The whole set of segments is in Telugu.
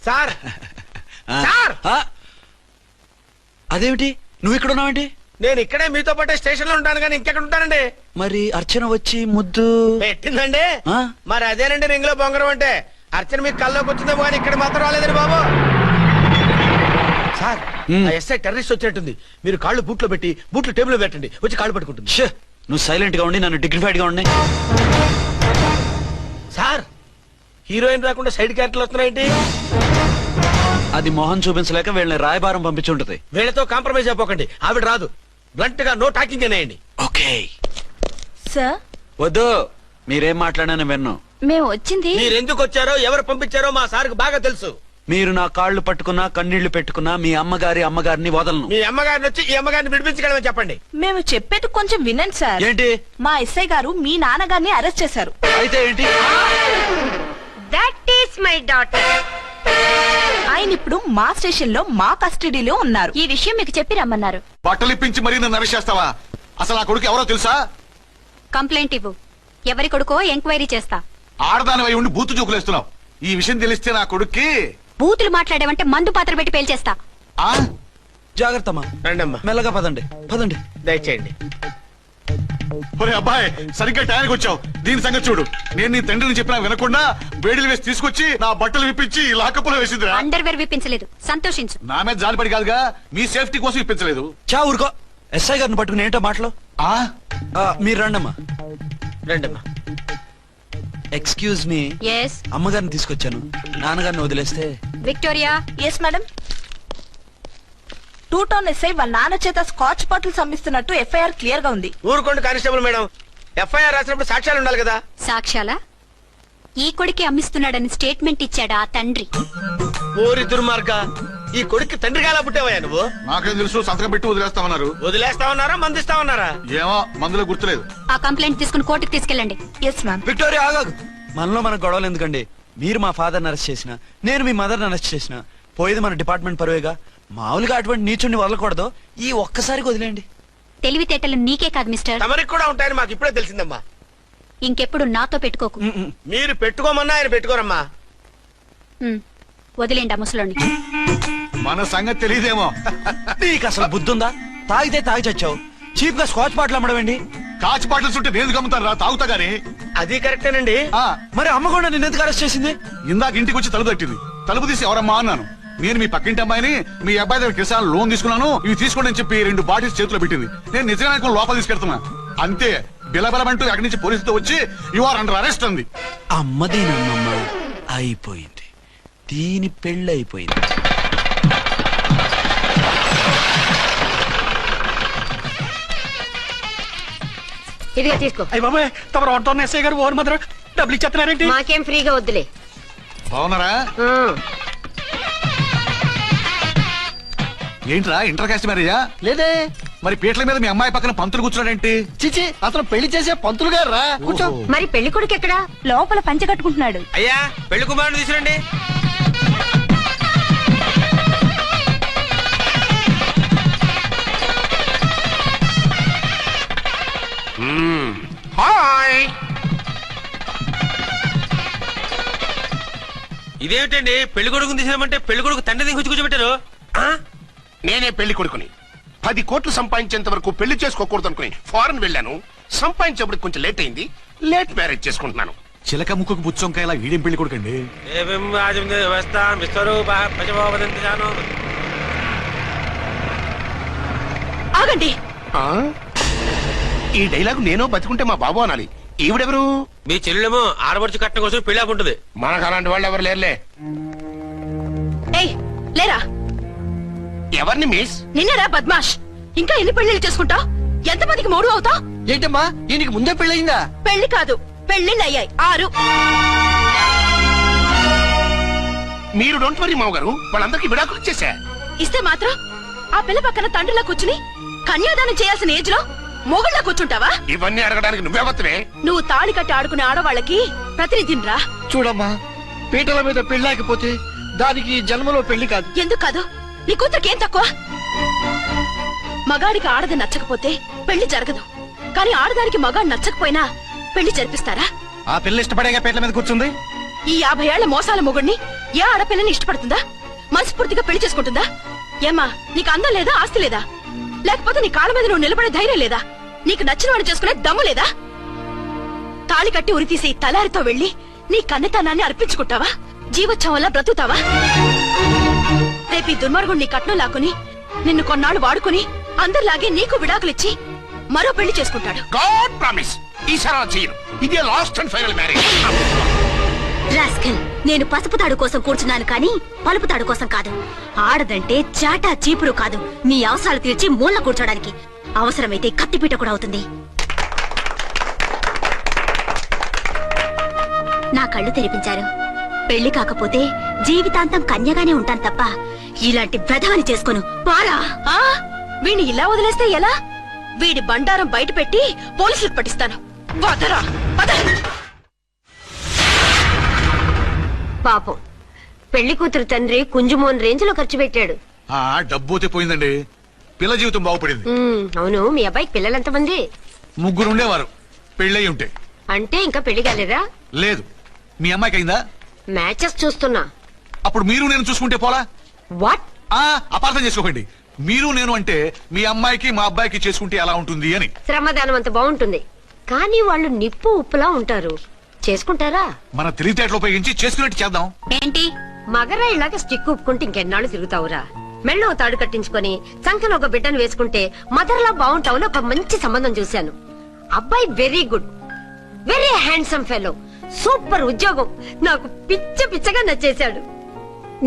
సార్ సార్ అదేమిటి నువ్వు ఇక్కడ ఉన్నావేంటి? నేను ఇక్కడే మీతో పాటే స్టేషన్ లో ఉంటాను కానీ ఇంకెక్కడ ఉంటానండి. మరి అర్చన వచ్చి ముద్దు పెట్టిందండి. మరి అదేనండి రింగ్ లో బొంగరం అంటే. అర్చన మీకు కల్లోకి వచ్చిందేమో కానీ ఇక్కడ మాత్రం రాలేదండి బాబు. సార్ ఎస్ఐ టెర్రరిస్ట్ వచ్చినట్టుంది. మీరు కాళ్ళు బూట్లో పెట్టి బూట్లు టేబుల్ లో పెట్టండి, వచ్చి కాళ్ళు పట్టుకుంటుంది. నువ్వు సైలెంట్ గా ఉండి నన్ను డిగ్నిఫైడ్ గా ఉండి. సార్ హీరోయిన్ రాకుండా సైడ్ క్యారెక్టర్లు వస్తున్నాయేంటి? అది మొహం చూపించలేక వీళ్ళని రాయబారం పంపించుంటది. వీళ్ళతో కాంప్రమైజ్ అయిపోకండి, ఆవిడ రాదు. బ్లంట్ గా నో టాకింగ్ అనేయండి. Okay sir. వద్దు, మీరేం మాట్లాడానని విన్ను. మేము వచ్చింది మీరెందుకు వచ్చారో ఎవరు పంపించారో మా సార్కు బాగా తెలుసు. మీరు నా కాళ్ళు పట్టుకున్నా కన్నీళ్లు పెట్టుకున్నా మీ అమ్మగారిని వదలను. మీ అమ్మగారిని వచ్చి ఈ అమ్మగారిని విడిపించగలమని చెప్పండి. మేము చెప్పేది కొంచెం వినండి సార్. ఏంటి? మా ఎస్ఐ గారు మీ నాన్నగారిని అరెస్ట్ చేశారు. అయితే ఏంటి? That is my daughter. ఆయన ఇప్పుడు మా స్టేషన్ లో మా కస్టడీలో ఉన్నారు. ఈ విషయం మీకు చెప్పి రమ్మన్నారు. బట్టలిప్పించి మరీ నన్ను అరెస్ట్ చేస్తావా? అసలు ఆ కొడుకు ఎవరో తెలుసా? కంప్లైంట్ ఇవ్వు. ఎవరి కొడుకో ఎంక్వైరీ చేస్తా. ఆడదానివై ఉండి బూతు చూకులేస్తున్నావు. ఈ విషయం తెలిస్తే నా కొడుక్కి బూతులు మాట్లాడేవంటే మందు పాత్ర పెట్టి పేల్చేస్తా. జాగ్రత్తమ్మా. రండమ్మా. మెల్లగా పదండి పదండి. దయచేయండి. ఒరే అబ్బాయి, సరిగ్గా టయానికి వచ్చావు. దీని సంగతి చూడు. నేను నీ తండ్రిని చెప్పినా వినకుండా వేడిలు వేసి తీసుకొచ్చి నా బట్టలు విప్పించి లాకప్పులో వేసిందిరా. అండర్వేర్ విప్పించలేదు, సంతోషించు. నా మీద జాలిపడి కాదుగా, మీ సేఫ్టీ కోసం ఇప్పించలేదు. చా ఊరుకో. ఎస్ఐ గారిని పట్టుకుని ఏంటో మాటలు. మీరు రండమ్మా. రండమ్మా. Excuse me. ఎస్. అమ్మగారిని తీసుకొచ్చాను. నాన్నగారిని వదిలేస్తే. Victoria. Yes madam. 2 town SI వాళ్ళ నాన్న చేత స్కాచ్ బాటిల్స్ అమ్మిస్తున్నట్టు ఎఫ్ఐఆర్ క్లియర్ గా ఉంది. ఊరుకోండి కానిస్టేబుల్ మేడం. ఎఫ్ఐఆర్ రాసినప్పుడు సాక్ష్యాలు ఉండాలి కదా. సాక్ష్యాలా? ఈ కొడుకే అమ్మిస్తున్నాడని స్టేట్మెంట్ ఇచ్చాడా ఆ తండ్రి? ఓరి దుర్మార్గ, ఈ కొడుక్కి తండ్రిగా ఎలా పుట్టావయ్యా నువ్వు? నాకేం తెలుసు, సంతకం పెట్టి వదిలేస్తామన్నారు. వదిలేస్తామన్నారా మందిస్తామన్నారా? ఏమో, మందులో గుర్తులేదు. ఆ కంప్లైంట్ తీసుకుని కోర్టుకు తీసుకెళ్ళండి. Yes ma'am. విక్టోరియా ఆగాగు. మనలో మనకు గొడవలు ఎందుకండి? మీరు మా ఫాదర్ని అరెస్ట్ చేసిన, నేను మీ మదర్ని అరెస్ట్ చేసిన, పోయేది మన డిపార్ట్మెంట్ పరువేగా. మామూలుగా అటువంటి నీచుని వదలకూడదు. ఈ ఒక్కసారికి వదిలేండి. తెలివితేటలు నీకే కాదు మిస్టర్, తమరికి కూడా ఉంటాయని మాకు ఇప్పుడే తెలిసిందమ్మా. ఇంకెప్పుడు నాతో పెట్టుకోకు. మీరు పెట్టుకోమన్నా ఆయన పెట్టుకోరమ్మా. వదిలేండి ఆ ముసలోని. మన సంగతి తెలియదేమో. నీకు అసలు బుద్ధుందా? తాగితే తాగి చచ్చావు. చీప్ గా స్కాచ్ బాటిల్ అమ్మడమేంటి? కాచి బాటలు చుట్టూ నేను గమ్ముతాను రా, తాగుతా గానీ. అది కరెక్టేనండి. మరి అమ్మ కూడా నిన్ను ఎందుకు అరెస్ట్ చేసింది? ఇందాక ఇంటికి వచ్చి తలుపు తట్టింది. తలుపు తీసి ఎవరమ్మా అన్నాను. నేను మీ పక్కింటి అమ్మాయిని, మీ అబ్బాయి దగ్గర కిసాన్ లోన్ తీసుకున్నాను, ఇవి తీసుకోండి అని చెప్పి 2 బాటిల్స్ చేతిలో పెట్టింది. నేను నిజంగా లోపల తీసుకెళ్తున్నా. అంతే, బిలబలమంటూ అక్కడి నుంచి పోలీసుతో వచ్చి యు ఆర్ అండర్ అరెస్ట్ అంది. అమ్మదేనమ్మమ్మ అయిపోయింది. దీని పెళ్ళి అయిపోయింది. ఇదిగా తీసుకో. అయ్య బాబాయ్, తమ రోడ్డు ఎస్ఐ గారు ఓవర్ మాత్రం డబ్బులు ఇచ్చేస్తున్నారేంటి? మాకేం ఫ్రీగా వద్దులే. బాగున్నారా? ఏంట్రా ఇంటర్ కాస్ట్ మ్యారేజా? లేదే. మరి పీటల మీద మీ అమ్మాయి పక్కన పంతులు కూర్చున్నాడేంటి? చిచి, అతను పెళ్లి చేసే పంతులు గారు రా. కూర్చో. మరి పెళ్లి కొడుకు ఎక్కడా? లోపల పంచె కట్టుకుంటున్నాడు. అయ్యా, పెళ్లి కుమారుడు తీసుకురండి. హాయ్. ఇదేమిటండి, పెళ్లి కొడుకుని తీసినామంటే పెళ్లి కొడుకు తండ్రి దిగి కూర్చోబెట్టారు. నేనే పెళ్లి కొడుకుని. 10 కోట్లు సంపాదించేంత వరకు పెళ్లి చేసుకోకూడదు అనుకుని ఫారెన్ వెళ్ళాను. సంపాదించేప్పుడు కొంచెం లేట్ అయింది. లేట్ మ్యారేజ్ చేసుకుంటున్నాను. చిలక ముక్కుకు బుచ్చొంకాయ ఇలా వీడేం పెళ్లి కొడుకండి? ఆగండి. ఈ డైలాగ్ నేను బతికుంటే మా బాబు అనాలి. ఈవిడెవరు? మీ చెల్లెమో ఆడబడుచు కట్నం కోసం పెళ్లి ఉంటుంది. మనకు అలాంటి వాళ్ళు ఎవరు లేరులే. ఏయ్ లేరా. ఎవరిని మిస్? నిన్నరా బద్మాష్. ఇంకా ఎన్ని పెళ్లిళ్ళు చేసుకుంటావు? ఎంతమందికి మూడు అవుతావు? ఏంటమ్మా, దీనికి ముందే పెళ్ళయిందా? పెళ్లి కాదు, పెళ్లిళ్ళు అయ్యాయి 6. మీరు డోంట్ వరీ మామగారు, వాళ్ళందరికీ విడాకులు ఇచ్చేసా. ఇస్తే మాత్రం ఆ పిల్ల పక్కన తండ్రిలా కూర్చుని కన్యాదానం చేయాల్సిన ఏజ్ లో మొగుళ్ళ కూర్చుంటావా? ఇవన్నీ అడగడానికి నువ్వెవత్తవే? నువ్వు తాళి కట్టి ఆడుకునే ఆడవాళ్ళకి ప్రతినిధినిరా. చూడమ్మా, పీటల మీద పెళ్ళాకపోతే దానికి జన్మలో పెళ్లి కాదు. ఎందుకు కాదు? నీ కూతురికేం తక్కువ? మగాడికి ఆడది నచ్చకపోతే పెళ్లి జరగదు. కానీ ఆడదానికి మగాడు నచ్చకపోయినా పెళ్లి జరిపిస్తారా? ఆ పిల్ల ఇష్టపడేగా పీటల మీద కూర్చుంది. ఈ 50 ఏళ్ల మోసాల మొగుడిని ఏ ఆడపిల్లని ఇష్టపడుతుందా? మనస్ఫూర్తిగా పెళ్లి చేసుకుంటుందా? ఏమా నీకు అందం లేదా, ఆస్తి లేదా? లేకపోతే నీ కాళ్ళ మీద నువ్వు నిలబడే ధైర్యం లేదా? నీకు నచ్చిన వాడు చేసుకునే దమ్ము లేదా? తాళి కట్టి ఉరి తీసే ఈ తలారితో వెళ్లి నీ కన్నెతనాన్ని అర్పించుకుంటావా? జీవోత్సవంలా బ్రతుకుతావా? రేపు ఈ దుర్మార్గుడు నీ కట్నం లాక్కుని నిన్ను కొన్నాళ్ళు వాడుకుని అందరిలాగే నీకు విడాకులిచ్చి మరో పెళ్లి చేసుకుంటాడు. గాడ్ ప్రామిస్ ఈసారి అలా చేయను. ఇదే last and final marriage. Rascal, నేను పసుపు తాడు కోసం కూర్చున్నాను కానీ పలుపు తాడు కోసం కాదు. ఆడదంటే చాటా చీపురు కాదు, నీ అవసరాలు తీర్చి మూల కూర్చోడానికి. అవసరమైతే కత్తిపీట కూడా అవుతుంది. నా కళ్ళు తెరిపించారు. పెళ్లి కాకపోతే జీవితాంతం కన్యగానే ఉంటాను తప్ప ఇలాంటి వ్రతాన్ని చేసుకోను. పారా! వీణ్ణి ఇలా వదిలేస్తే ఎలా? వీడి బండారం బయట పెట్టి పోలీసులకు పట్టిస్తాను. వదరా, వద. పాపం పెళ్లి కూతురు తండ్రి కుంజుమోన్ రేంజ్ లో ఖర్చు పెట్టాడు. ఆ డబ్బు అయితే పోయిందండి, పిల్ల జీవితం బాగుపడింది. అవును, మీ అబ్బాయికి పిల్లలు ఎంతమంది? 3 ఉండేవారు, పెళ్ళయి ఉంటే. అంటే ఇంకా పెళ్లి కాలేదా? లేదు. మీ అమ్మాయికి అయిందా? మ్యాచెస్ చూస్తున్నా. అప్పుడు మీరు నేను చూసుకుంటే పోలా? వాట్? అపార్థం చేసుకోకండి. మీరు నేను అంటే మీ అమ్మాయికి మా అబ్బాయికి చేసుకుంటే ఎలా ఉంటుంది అని. శ్రమదానం అంత బాగుంటుంది, కానీ వాళ్ళు నిప్పు ఉప్పులా ఉంటారు. చేసుకుంటారా? మన తెలివితేటలు ఉపయోగించి చేసుకున్నట్టు చేద్దాం. ఏంటి? మగరా ఇలాగ స్టిక్ ఉప్పుకుంటే ఇంకెన్నాళ్ళు తిరుగుతావురా? మెళ్ళో తాడు కట్టించుకొని చంకలో ఒక బిడ్డను వేసుకుంటే మదర్లా బాగుంటావుని ఒక మంచి సంబంధం చూశాను. అబ్బాయి very good, very handsome fellow, super ఉద్యోగం. నాకు పిచ్చగా నచ్చేశాడు.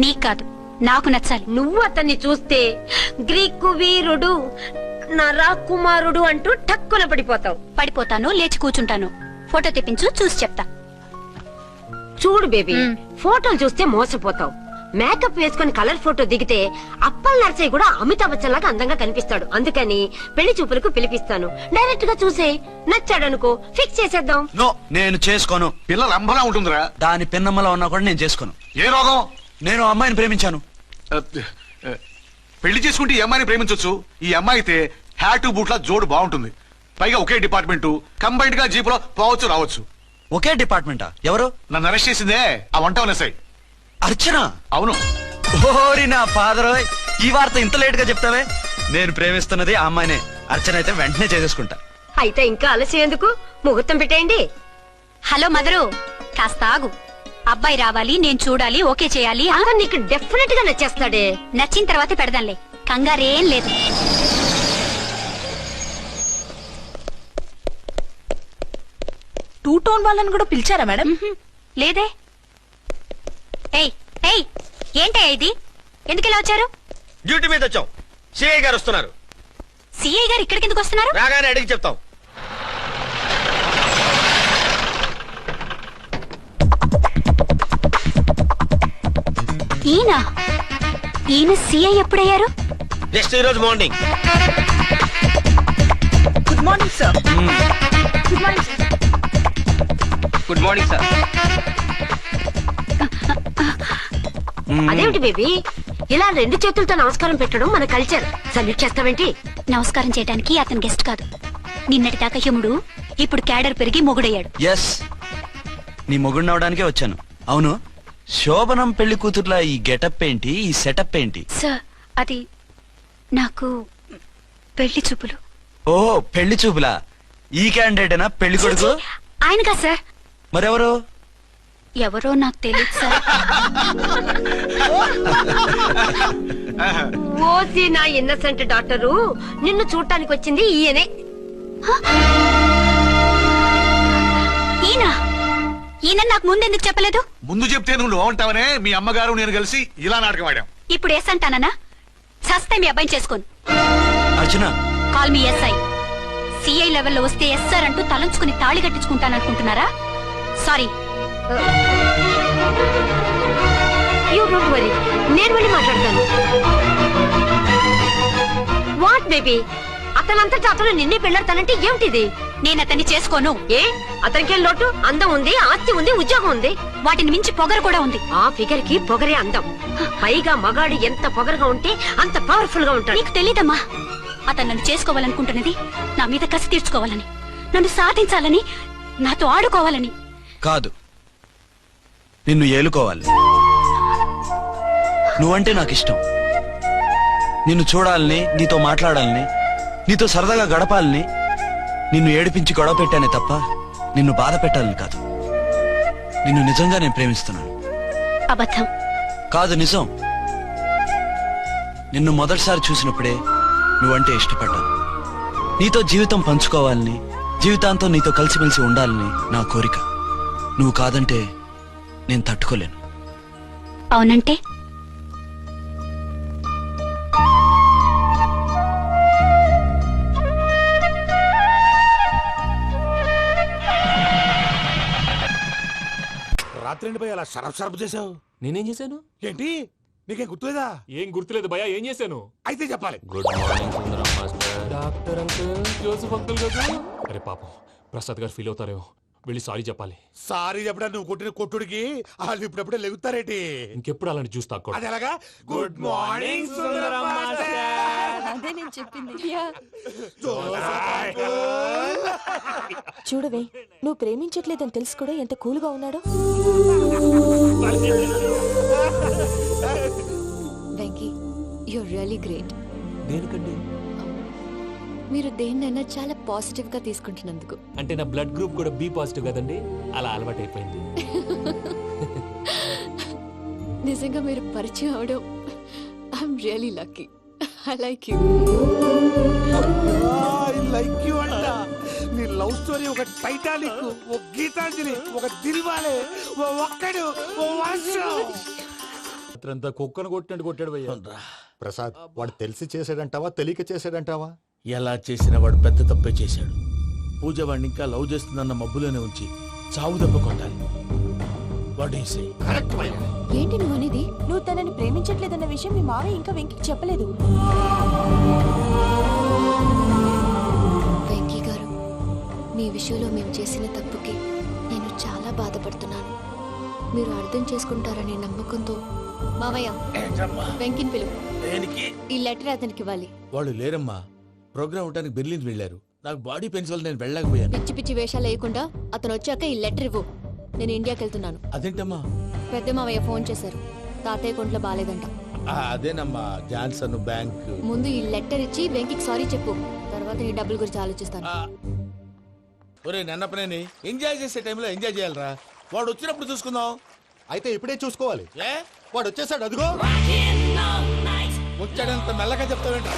నీకు కాదు, నాకు నచ్చాలి. నువ్వు అతన్ని చూస్తే గ్రీకు వీరుడు, నరాకుమారుడు అంటూ టక్కున పడిపోతావు. పడిపోతాను, లేచి కూర్చుంటాను. ఫోటో తెప్పించు, చూసి చెప్తా. చూడు బేబీ, ఫోటోలు చూస్తే మోసపోతావు. మేకప్ వేసుకుని కలర్ ఫోటో దిగితే అప్పల్ నర్సయ్య కూడా అమితాబ్ బచ్చన్ లాగా అందంగా కనిపిస్తాడు. అందుకని పెళ్లి చూపులకు పిలిపిస్తాను. డైరెక్ట్ గా చూసే నచ్చాడనుకో ఫిక్స్ చేసేద్దాం. నో, నేను చేసుకోను. పిల్ల లంబలా ఉంటుందిరా. దాని పిన్నమ్మలా ఉన్నా కూడా నేను చేసుకోను. ఏ రోగం? నేను ఆ అమ్మాయిని ప్రేమించాను. పెళ్లి చేసుకుంటే ఈ అమ్మాయిని ప్రేమించొచ్చు. ఈ అమ్మాయి అయితే హ్యాటు బూట్ల జోడు బాగుంటుంది. పైగా ఒకే డిపార్ట్మెంట్, కంబైన్డ్ గా జీపులో పోవచ్చు రావచ్చు. ఒకే డిపార్ట్మెంటా? ఎవరు? నన్ను అరెస్ట్ చేసిందే ఆ వంట ఎస్ఐ అర్చన. అవును. ఓరి నా ఫాదర్, ఈ వార్త ఇంత లేట్ గా చెప్తావే? నేను ప్రేమిస్తున్నది ఆ అమ్మాయినే. అర్చన అయితే వెంటనే చేసేసుకుంటా. అయితే ఇంకా ఆలస్యం ఎందుకు? ముహూర్తం పెట్టేయండి. హలో మదరు, కాస్త ఆగు. అబ్బాయి రావాలి, నేను చూడాలి, ఓకే చేయాలి. అతను నీకు డెఫినెట్ గా నచ్చేస్తాడే. నచ్చిన తర్వాతే పెడదాంలే, కంగారేం లేదు. టూ టోన్ వాళ్ళని కూడా పిలిచారా మేడం? లేదే. ఏయ్ ఏయ్, ఏంటయ్యా ఇది? ఎందుకు ఇలా వచ్చారు? డ్యూటీ మీద వచ్చాం. సిఐ గారు వస్తున్నారు. సిఐ గారు ఇక్కడికి ఎందుకు వస్తున్నారు? రాగానే అడిగి చెప్తాం. ఈయన సిఐ ఎప్పుడయ్యారు? నెక్స్ట్ ఈ రోజు morning. Good morning sir. Good morning sir. Good morning sir. అదేమిటి బేబీ, ఇలా 2 చేతులతో నమస్కారం పెట్టడం మన కల్చర్. సల్యూట్ చేస్తావేంటి? నమస్కారం చేయడానికి అతను గెస్ట్ కాదు. నిన్నటి దాకా యముడు, ఇప్పుడు క్యాడర్ పెరిగి మొగుడయ్యాడు. ఎస్, నీ మొగుడిని అవడానికే వచ్చాను. అవును, శోభనం పెళ్లి కూతుర్లా ఈ గెటప్ ఏంటి, ఈ సెటప్ ఏంటి? సార్, అది నాకు పెళ్లి చూపులు. ఓ, పెళ్లి చూపులా? ఈ క్యాండిడేటేనా పెళ్లి కొడుకు? ఆయనగా సార్. మరెవరు? ఎవరో నాకు తెలియదు సార్. ఓసి నా ఇన్నసెంట్ డాక్టరు, నిన్ను చూడటానికి వచ్చింది ఈయనే. ఈయన నాకు ముందెందుకు చెప్పలేదు? ముందు చెప్తే నువ్వు బాగుంటావనే మీ అమ్మగారు నేను కలిసి ఇలా నాటకం ఆడాం. ఇప్పుడు ఎస్ అంటానా? సస్తే మీ అబ్బాయిని చేసుకోను. అర్చన, కాల్ మీ ఎస్ఐ. సిఐ లెవెల్లో వస్తే ఎస్ఆర్ అంటూ తలంచుకుని తాళి కట్టించుకుంటాననుకుంటున్నారా? సారీ. యూ డోంట్ వరీ, నేను వెళ్ళి మాట్లాడతాను. వాట్ బేబీ, అతనంతటా అతను నిన్నే పెళ్ళాడతానంటే ఏమిటిది? నేను అతన్ని చేసుకోను. ఏ, అతనికేం లోటు? అందం ఉంది, ఆస్తి ఉంది, ఉద్యోగం ఉంది. వాటిని మించి పొగరు కూడా ఉంది. ఆ ఫిగర్ కి పొగరే అందం. పైగా మగాడు ఎంత పొగరుగా ఉంటే అంత పవర్ఫుల్ గా ఉంటాడు. నీకు తెలీదమ్మా, అతను నన్ను చేసుకోవాలనుకుంటున్నది నా మీద కసి తీర్చుకోవాలని, నన్ను సాధించాలని, నాతో ఆడుకోవాలని కాదు, నిన్ను ఏలుకోవాలి. నువ్వంటే నాకు ఇష్టం. నిన్ను చూడాలని, నీతో మాట్లాడాలని, నీతో సరదాగా గడపాలని, నిన్ను ఏడిపించి గొడవ పెట్టానే తప్ప నిన్ను బాధ పెట్టాలని కాదు. నిన్ను నిజంగా నేను ప్రేమిస్తున్నాను. అబద్ధం. కాదు, నిజం. నిన్ను మొదటిసారి చూసినప్పుడే నువ్వంటే ఇష్టపడ్డాను. నీతో జీవితం పంచుకోవాలని, జీవితాంతం నీతో కలిసిమెలిసి ఉండాలని నా కోరిక. నువ్వు కాదంటే నేను తట్టుకోలేను. అవునంటే రాత్రి భయ అలా షరఫ్ చేసావు. నేనేం చేశాను? ఏంటి నీకేం గుర్తులేదా? ఏం గుర్తులేదు భయ్యా, ఏం చేశాను? అయితే చెప్పాలి. Good morning Sundaram master. Doctor uncle, Joseph uncle కదా? అరే పాపం, ప్రసాద్ గారు ఫీల్ అవుతారేమో, వెళ్ళి సారీ చెప్పాలి. సారీ చెప్పడా నువ్వు కొట్టిన కొట్టుడికి వాళ్ళు ఇప్పుడప్పుడే లెగుతారేటి? ఇంకెప్పుడు అలాంటి జ్యూస్ తాక్కూడదు. అది ఎలాగా? Good morning Sundaram master. అదే నేను చెప్పింది. చూడవే, నువ్వు ప్రేమించట్లేదని తెలుసు కూడా ఎంత కూల్గా ఉన్నాడో. Venky, you're really great. దేనికండి? మీరు దేన్నైనా చాలా పాజిటివ్ గా తీసుకుంటున్నందుకు. అంటే నా బ్లడ్ గ్రూప్ కూడా బి పాజిటివ్ కదండి, అలా అలవాటు అయిపోయింది. నిజంగా మీరు పరిచయం అవడం I'm really lucky. I like you. I like you అంట. నీ లవ్ స్టోరీ ఒక టైటానిక్, ఒక గీతాంజలి, ఒక దిల్వాలే, ఓ ఒక్కడు, ఓ వర్షం. అంతా కుక్కను కొట్టినట్టు కొట్టాడు భయ్యా. ప్రసాద్, వాడు తెలిసి చేసాడంటావా తెలియక చేసాడంటావా? ఎలా చేసిన వాడు పెద్ద తప్పే చేశాడు. పూజ వాడిని ఇంకా లవ్ చేస్తుందన్న మబ్బులోనే ఉంచి చావు దెబ్బ కొట్టాలి. ఏంటి నువ్వు అనేది? నువ్వు తనని ప్రేమించట్లేదన్న విషయం మీ మావయ్య ఇంకా వెంకీకి చెప్పలేదు. వెంకీ గారు, మీ విషయంలో మేము చేసిన తప్పుకి నేను చాలా బాధపడుతున్నాను. మీరు అర్థం చేసుకుంటారనే నమ్మకంతో మావయ్య వెంకిని పిలువు. ఈ లెటర్ అతనికి ఇవ్వాలి. వాళ్ళు లేరమ్మా, ప్రోగ్రామ్ ఉండడానికి బెర్లిన్ వెళ్ళారు. నాకు బాడీ పెయిన్స్ వల్ల నేను వెళ్ళలేకపోయాను. పిచ్చి పిచ్చి వేషాలు వేయకుండా అతను వచ్చాక ఈ లెటర్ ఇవ్వు. నేను ఇండియాకి వెళ్తున్నాను. అదేంటమ్మా? పెద్ద మావయ్య ఫోన్ చేశారు, తాతయ్య కొంట్లో బాగాలేదంట. అదేనమ్మా, జాన్సన్ బ్యాంక్. ముందు ఈ లెటర్ ఇచ్చి వెంకికి సారీ చెప్పు, తర్వాత నీ డబ్బుల గురించి ఆలోచిస్తాను. ఒరే నన్నపనేని, ఎంజాయ్ చేసే టైంలో ఎంజాయ్ చేయాలరా. వాడు వచ్చినప్పుడు చూసుకుందాం. అయితే ఇప్పుడే చూసుకోవాలి. ఏ వాడు వచ్చేసాడు, అదిగో వచ్చాడంత మెల్లగా చెప్తావేంట?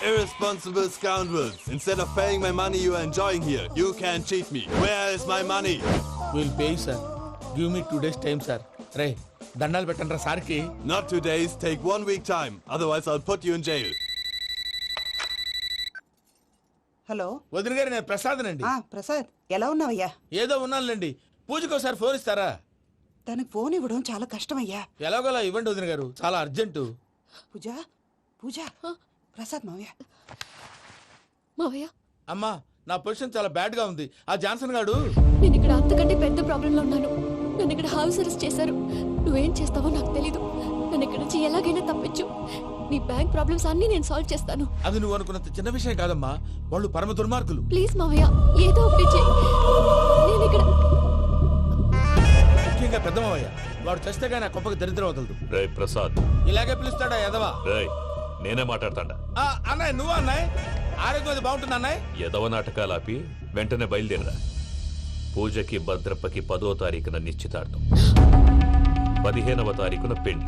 Irresponsible scoundrels. Instead of paying my money you are enjoying here, you can cheat me. Where is my money? We'll pay, sir. Give me 2 days time, sir. రే దండాలు పెట్టండి రా సార్కి. Not 2 days, take 1 week time. Otherwise I'll put you in jail. Hello వదిన గారు, నేను ప్రసాదనండి. ప్రసాద్, ఎలా ఉన్నావయ్యా? ఏదో ఉన్నానులేండి. పూజకి ఒకసారి ఫోన్ ఇస్తారా? తనకు ఫోన్ ఇవ్వడం చాలా కష్టమయ్యా. ఎలాగోలా ఇవ్వండి వదిన గారు, చాలా అర్జెంటు. పూజ పూజ, ప్రసాద్ మావయ్య. మావయ్య, అమ్మా, నా పొజిషన్ చాలా బ్యాడ్ గా ఉంది. ఆ జాన్సన్ గాడు. నేను ఇక్కడ అంతకంటే పెద్ద ప్రాబ్లం లో ఉన్నాను. నన్ను ఇక్కడ హౌస్ అరెస్ట్ చేశారు. నువ్వేం చేస్తావో నాకు తెలీదు. నన్ను ఇక్కడ నుంచి ఎలాగైనా తప్పించు. నీ బ్యాంక్ ప్రాబ్లమ్స్ అన్ని నేను సాల్వ్ చేస్తాను. అది నువ్వు అనుకున్నంత చిన్న విషయం కాదమ్మా. వాళ్ళు పరమ దుర్మార్గులు. ప్లీజ్ మావయ్య, ఏదో ఒకటి చెయ్యి. నేను ఇక్కడ ముఖ్యంగా పెద్ద మావయ్య, వాడు చస్తే గానీ ఆ కుప్పకి దరిద్రం వదలదు. రే ప్రసాద్, ఇలాగే పిలుస్తాడా ఎదవా? నేనే మాట్లాడతాడా? అన్నయ్య, నువ్వు అన్నయ్య. ఆరోగ్యం అది బాగుంటుంది అన్నయ్య. ఎదవ నాటకాలు ఆపి వెంటనే బయలుదేరరా. పూజకి భద్రప్పకి 10వ తారీఖున నిశ్చితార్థం, 15వ తారీఖున పెళ్లి.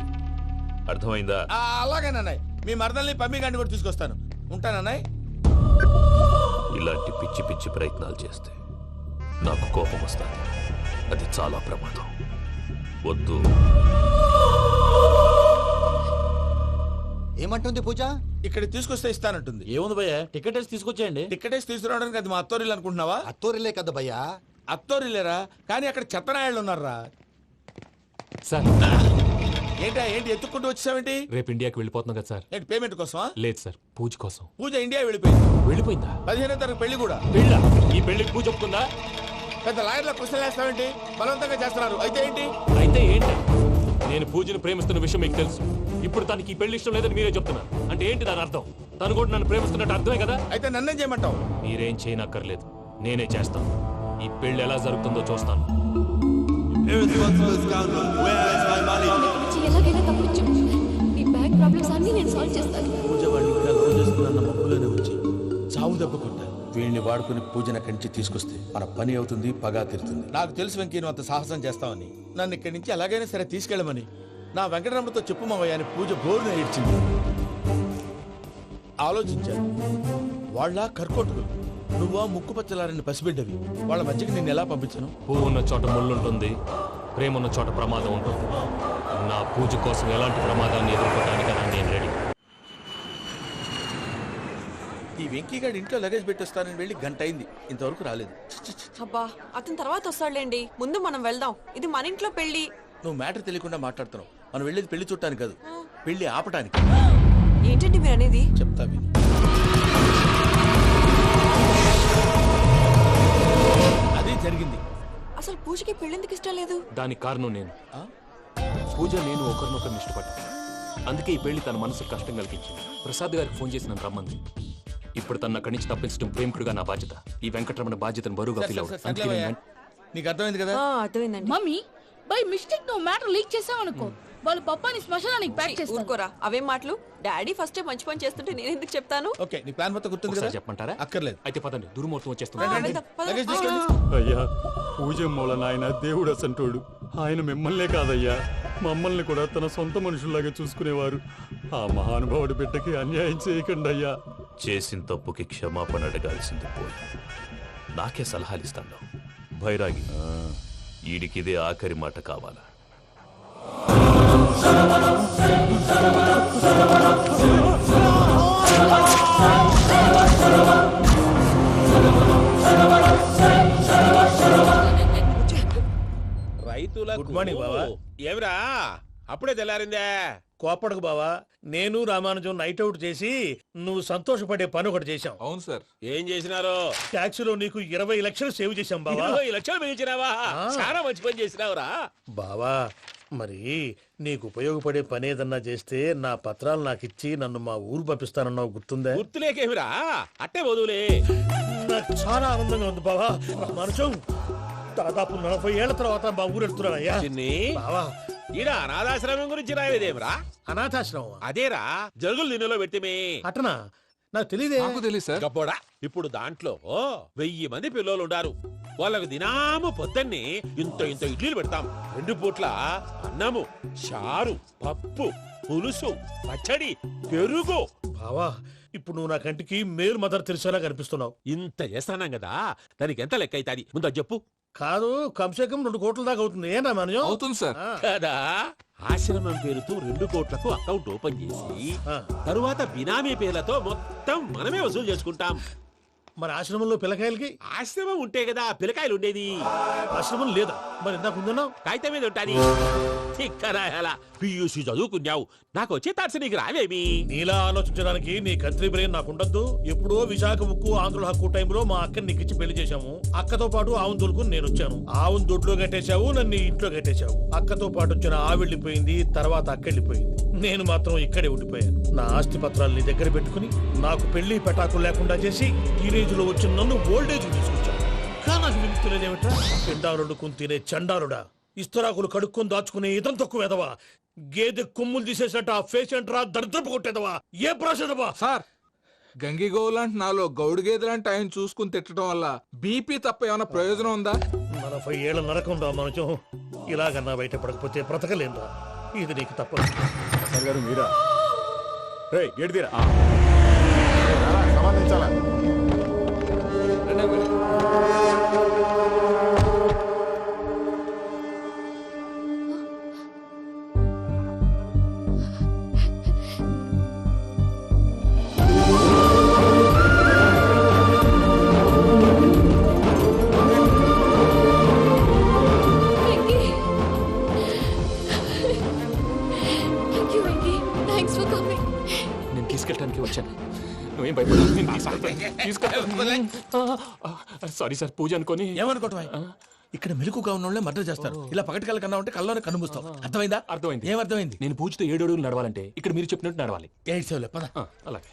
అర్థమైందా? అలాగేనన్నయ్య. మీ మరదల్ని పమ్మి గండి కూడా తీసుకొస్తాను. ఉంటానన్నయ్య. ఇలాంటి పిచ్చి పిచ్చి ప్రయత్నాలు చేస్తే నాకు కోపం వస్తుంది. అది చాలా ప్రమాదం. వద్దు. ఏమంటుంది పూజ? ఇక్కడ తీసుకొస్తే ఇస్తానంటుంది. ఏముంది భయ్యా, టికెట్ వేసి తీసుకొచ్చేయండి. టికెట్ వేసి తీసుకురావడానికి అది మా అత్తోరిల్లు అనుకుంటున్నావా? అత్తోరిలే కదా భయ్యా. అత్తోరిల్లేరా, కానీ అక్కడ చెత్తనాయాళ్ళు ఉన్నారా? సార్, ఏంటి ఎత్తుక్కుంటూ వచ్చావేంటి? రేపు ఇండియాకి వెళ్ళిపోతున్నాం కదా సార్. ఏంటి పేమెంట్ కోసమా? లేదు సార్, పూజ కోసం. పూజ ఇండియా వెళ్ళిపోయింది. వెళ్ళిపోయిందా? 15వ తారీఖు పెళ్లి కూడా. పెళ్ళా? ఈ పెళ్లికి పూజ ఒప్పుకుందా? పెద్ద లాయర్ల క్వశ్చన్ వేస్తామేంటి? బలవంతంగా చేస్తున్నారు అయితే ఏంటి? అయితే ఏంటి? నేను పూజను ప్రేమిస్తున్న విషయం మీకు తెలుసు. ఇప్పుడు తనకి ఈ పెళ్లి ఇష్టం లేదని మీరే చెప్తున్నారు. అంటే ఏంటి దాని అర్థం? తను కూడా నన్ను ప్రేమిస్తున్నట్టు అర్థమే కదా? అయితే నన్నేం చేయమంటావు? మీరేం చేయనక్కర్లేదు, నేనే చేస్తాను. ఈ పెళ్లి ఎలా జరుగుతుందో చూస్తాను. Irresponsible scoundrel, where is my money? ఎలాగైనా తప్పించు. నీ బ్యాంక్ ప్రాబ్లమ్స్ అన్ని నేను సాల్వ్ చేస్తాను. పూజ వాడిని ఇంకా లవ్ చేస్తున్న మబ్బులోనే వచ్చి చావు దెబ్బ కొట్టా. వీడిని వాడుకుని పూజన కంచి తీసుకొస్తే మన పని అవుతుంది, పగా తీరుతుంది. నాకు తెలుసు వెంకీ నువ్వు అంత సాహసం చేస్తావని. నన్ను ఇక్కడి నుంచి ఎలాగైనా సరే తీసుకెళ్ళమని నా వెంకటరమణతో చెప్పు మావయ్య అని పూజ బోరున ఏడ్చింది. ఆలోచించాను, వాళ్ళ కర్కోటకులు, నువ్వా ముక్కు పచ్చలారని పసిబిడ్డవి. వాళ్ళ మధ్యకి నేను ఎలా పంపించను? పువ్వు ఉన్న చోట ముళ్ళుంటుంది, ప్రేమ ఉన్న చోట ప్రమాదం ఉంటుంది. నా పూజ కోసం ఎలాంటి ప్రమాదాన్ని ఎదుర్కోవడానికైనా నేను రెడీ. ఈ వెంకీగాడి ఇంట్లో లగేజ్ పెట్టొస్తానని వెళ్ళి గంట అయింది, ఇంతవరకు రాలేదు. అబ్బా అతని తర్వాత వస్తాడులేండి, ముందు మనం వెళ్దాం. ఇది మన ఇంట్లో పెళ్లి. నువ్వు మ్యాటర్ తెలియకుండా మాట్లాడుతున్నావు. మనం వెళ్ళేది పెళ్లి చుట్టానికి కాదు, పెళ్లి ఆపటానికి. ఏంటండి మీరు అనేది? చెప్తా విను. అది జరిగింది. అసలు పూజకి పెళ్ళెందుకు ఇష్టం లేదు? దానికి కారణం నేను. పూజ నేను ఒకరినొకరిని ఇష్టపడ్డా. అందుకే ఈ పెళ్లి తన మనసుకు కష్టం కలిగించింది. ప్రసాద్ గారికి ఫోన్ చేసి నన్ను రమ్మంది. ఇప్పుడు తన అక్కడి నుంచి తప్పించడం ప్రేమికుడుగా నా బాధ్యత. ఈ వెంకటరమణ బాధ్యతను బరువుగా ఫీల్ అవుతుంది. నీకు అర్థమైంది కదా? అర్థమైందండి. మమ్మీ బై మిస్టేక్ నువ్వు మ్యాటర్ లీక్ చేసావనుకో, వాళ్ళు పప్పాని శ్మశానానికి ప్యాక్ చేస్తారు. ఊరుకోరా, అవేం మాటలు. డాడీ ఫస్ట్ మంచి పని చేస్తుంటే నేను ఎందుకు చెప్తాను? ఓకే, నీ ప్లాన్ మొత్తం గుర్తుంది కదా? చెప్పమంటారా? అక్కర్లేదు. అయితే పదండి, దుర్ముహూర్తం వచ్చేస్తుంది. లగేజ్ తీసుకోండి. అయ్యా, పూజ మూలనాయన దేవుడు అసంటోడు. ఆయన మిమ్మల్నే కాదయ్యా, మమ్మల్ని కూడా తన సొంత మనుషుల్లాగా చూసుకునేవారు. ఆ మహానుభావుడి బిడ్డకి అన్యాయం చేయకండి అయ్యా. చేసిన తప్పుకి క్షమాపణ అడగాల్సింది పోయి నాకే సలహాలు ఇస్తాను. భైరాగి, ఈడికిదే ఆఖరి మాట కావాలా? రైతులకు గుడ్ మార్నింగ్ బావా. ఏమిరా అప్పుడే తెల్లారిందే? కోపడకు బావా, నేను రామానుజం నైట్ అవుట్ చేసి నువ్వు సంతోషపడే పని ఒకటి చేశాం. అవును సార్. ఏం చేసినారు? ట్యాక్సీలో నీకు 20 లక్షలు సేవ్ చేశాం బావా. 20 లక్షలు మిగిల్చినావా? చాలా మంచి పని చేసినావురా బావా. మరి నీకు ఉపయోగపడే పని ఏదన్నా చేస్తే నా పత్రాలు నాకిచ్చి నన్ను మా ఊరు పంపిస్తానన్నావు, గుర్తుందా? గుర్తులేకేమిరా, అట్టే వదులే. నాకు చాలా ఆనందంగా ఉంది బావా. రామానుజం దాదాపు 40 ఏళ్ల తర్వాత మా ఊరు వెళ్తున్నానయ్యా. బావా, ఈడ అనాథాశ్రమం గురించి రాయలేదేమిరా? అనాథాశ్రమం అదేరా, జరుగులు నిన్నలో పెట్టిమే. అటనా? నాకు తెలియదే. గబ్బోడా, ఇప్పుడు దాంట్లో 1000 మంది పిల్లలు ఉండారు. వాళ్ళకు దినాము పొద్దున్నే ఇంత ఇంత ఇడ్లీలు పెడతాం. 2 పూట్ల అన్నము, చారు, పప్పు, పులుసు, పచ్చడి, పెరుగు. బావా, ఇప్పుడు నువ్వు నా కంటికి మేరు మదర్ తెలిసేలా కనిపిస్తున్నావు. ఇంత చేస్తానం కదా, దానికి ఎంత లెక్క అవుతుంది ముందు అది చెప్పు. కాదు, కమ్సే కమ్ 2 కోట్ల దాకా అవుతుంది. ఏం రామానుజం? అవుతుంది సార్. కదా, ఆశ్రమం పేరుతో 2 కోట్లకు అకౌంట్ ఓపెన్ చేసి తరువాత బినామీ పేర్లతో మొత్తం మనమే వసూలు చేసుకుంటాం. మరి ఆశ్రమంలో పిల్లకాయలకి? ఆశ్రమం ఉంటే కదా పిల్లకాయలు ఉండేది. ఆశ్రమం లేదా? మరి ఇందాక ఉందన్నావు. కాగితం మీద ఉంటాది. పియూసీ చదువుకున్నావు, నాకు వచ్చే తాట్స్ నీకు రావేమి? నీలా ఆలోచించడానికి నీ కంట్రీ బ్రెయిన్ నాకు ఉండద్దు. ఎప్పుడో విశాఖ ఉక్కు ఆంధ్రుల హక్కు టైంలో మా అక్కని నీకిచ్చి పెళ్లి చేశాము. అక్కతో పాటు ఆవును దొడుకుని నేను వచ్చాను. ఆవును దొడ్లో కట్టేశావు, నన్ను ఇంట్లో కట్టేశావు. అక్కతో పాటు వచ్చిన ఆవిళ్ళిపోయింది, తర్వాత అక్కెళ్ళిపోయింది. నేను మాత్రం ఇక్కడే ఉండిపోయాను. నా ఆస్తి పత్రాలు నీ దగ్గర పెట్టుకుని నాకు పెళ్లి పెటాకులు లేకుండా చేసి టీనేజ్ లో వచ్చిన నన్ను ఓల్డేజ్ తీసుకొచ్చాను. కానీ నాకు వింటున్నదేమిట్రా? పిండారుడుకుని తినే చండారుడా, ఇస్తరాకులు కడుక్కొని దాచుకునే ఇతం తక్కువ ఎదవా, గేదె కొమ్ములు తీసేసట ఆ పేషెంట్ రా దరిద్రపు కొట్టేదవా, ఏ ప్రాసెదవా? సార్, గంగిగోవులాంటి నాలో గౌడు గేదెలాంటి ఆయన చూసుకుని తిట్టడం వల్ల బీపీ తప్ప ఏమైనా ప్రయోజనం ఉందా? 40 ఏళ్ల నరకం రా మనచం. ఇలాగన్నా బయటపడకపోతే బ్రతకలేనురా. ఇది నీకు తప్పదు. సార్ గారు మీరా? గేట్ తీరా. సమాధించాలా? నేను తీసుకెళ్ళడానికి వచ్చాను. నువ్వేం భయపడవు, నేను తీసుకెళ్తాను. సారీ సార్, పూజ అనుకోని. ఏమనుకోవటం? ఇక్కడ మెలకుగా ఉన్న వాళ్ళే మర్డర్ చేస్తారు. ఇలా పగటి కళ్ళ కన్నా ఉంటే కళ్ళలోనే కనుమూస్తావు. అర్థమైందా? అర్థమైంది. ఏమర్థమైంది? నేను పూజతో 7 అడుగులు నడవాలంటే ఇక్కడ మీరు చెప్పినట్టు నడవాలి. 8 సెవెన్ పద. అలాగే.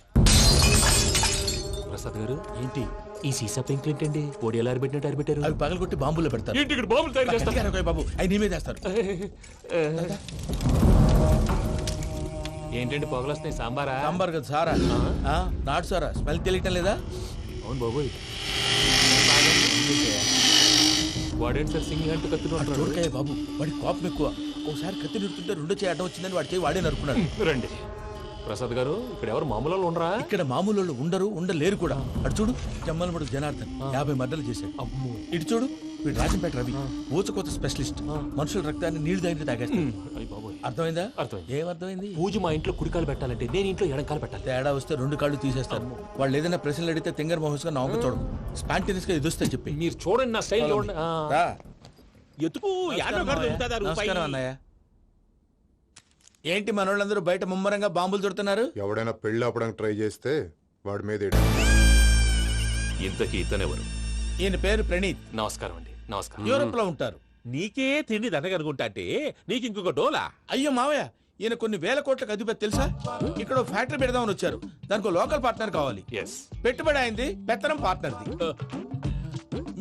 ప్రసాద్ గారు, ఏంటి ఈ సీసా పెంకులు ఏంటండి? పొడి ఎలా అరబెట్టినట్టు అరబెట్టారు? అవి పగలగొట్టి బాంబులో పెడతారు. ఏంటి ఇక్కడ బాంబులు తయారు చేస్తారు? బాబు అవి నేమే చేస్తారు. ఏంటండి పొగలు వస్తున్నాయి? సాంబారా? సాంబార్ కదా సారా. నాటు సారా. స్మెల్ తెలియటం లేదా? అవును బాబోయ్. వాడేంటి సార్ సింగిల్ హ్యాండ్ కత్తి చూడకాయ బాబు, వాడి కోపం ఎక్కువ. ఒకసారి కత్తి నిరుతుంటే 2 చేయి అడ్డం వచ్చిందని వాడి చేయి వాడే నరుకున్నాడు. రండి ప్రసాద్ గారు, ఇక్కడ ఎవరు మామూలు వాళ్ళు ఉండరా? ఇక్కడ మామూలు వాళ్ళు ఉండరు, ఉండలేరు కూడా. అటు చూడు, జమ్మలమడు జనార్దన్ 50 మర్డర్లు చేశాడు. ఇటు చూడు, వీడు రాజంపేట రవి ఊచకోత స్పెషలిస్ట్. మనుషుల రక్తాన్ని నీళ్లు దగ్గర తాగేస్తాడు. అర్థమైందా? ఏమర్థమైంది? పూజ మా ఇంట్లో కుడికాలు పెట్టాలంటే నేను ఇంట్లో ఎడంకాలు పెట్టాలి. తేడా వస్తే 2 కాళ్ళు తీసేస్తారు. వాళ్ళు ఏదైనా ప్రశ్నలు అడిగితే తింగర్ మహోస్ గా నవ్వు చూడదు. స్పాంటినియస్ గా ఎదుస్తా చెప్పి. మీరు చూడండి, నా స్టైల్ చూడండి. ఎత్తుకు నమస్కారం అన్నయ్య. ఏంటి మనోళ్ళందరూ బయట ముమ్మరంగా బాంబులు దొరుకుతున్నారు? ఎవడైనా పెళ్లి ఆపడానికి ట్రై చేస్తే వాడి మీద ఇంతకీ ఇతనెవరు? ఈయన పేరు ప్రణీత్. నమస్కారం అండి. నమస్కారం. యూరోప్ లో ఉంటారు. నీకే తిండి దండగనుకుంటా అంటే నీకు ఇంకొక డోలా? అయ్యో మావయ్య, ఈయన కొన్ని వేల కోట్లకు అధిపతి తెలుసా? ఇక్కడ ఫ్యాక్టరీ పెడదామని వచ్చారు. దానికి లోకల్ పార్ట్నర్ కావాలి. పెట్టుబడి అయింది, పెత్తనం పార్ట్నర్ది.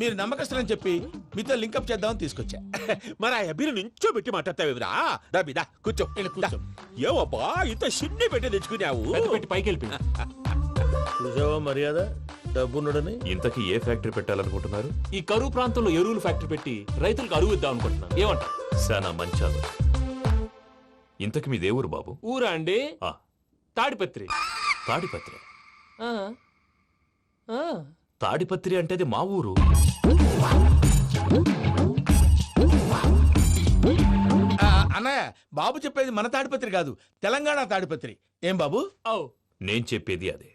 మీరు నమ్మకస్తులని చెప్పి మీతో లింకప్ చేద్దామని తీసుకొచ్చా. మరి ఆ అబ్బిని నుంచో పెట్టి మాట్లాడతావేమిరా? దాబిదా కూర్చో. ఏవబ్బా ఇంత సిన్ని పెట్టి తెచ్చుకున్నావు? పెట్టి పైకి వెళ్ళి చూసావా మర్యాద డబ్బున్నడని. ఇంతకీ ఏ ఫ్యాక్టరీ పెట్టాలనుకుంటున్నారు? ఈ కరువు ప్రాంతంలో ఎరువులు ఫ్యాక్టరీ పెట్టి రైతులకు అరువు ఇద్దాం అనుకుంటున్నాను. ఏమంటారు? శానా మంచాలు. ఇంతకి మీ దేవురు బాబు? ఊరా అండి? తాడిపత్రి. తాడిపత్రి? తాడిపత్రి అంటే అది మా ఊరు. అన్నయ్య, బాబు చెప్పేది మన తాడిపత్రి కాదు, తెలంగాణ తాడిపత్రి. ఏం బాబు? నేను చెప్పేది అదే.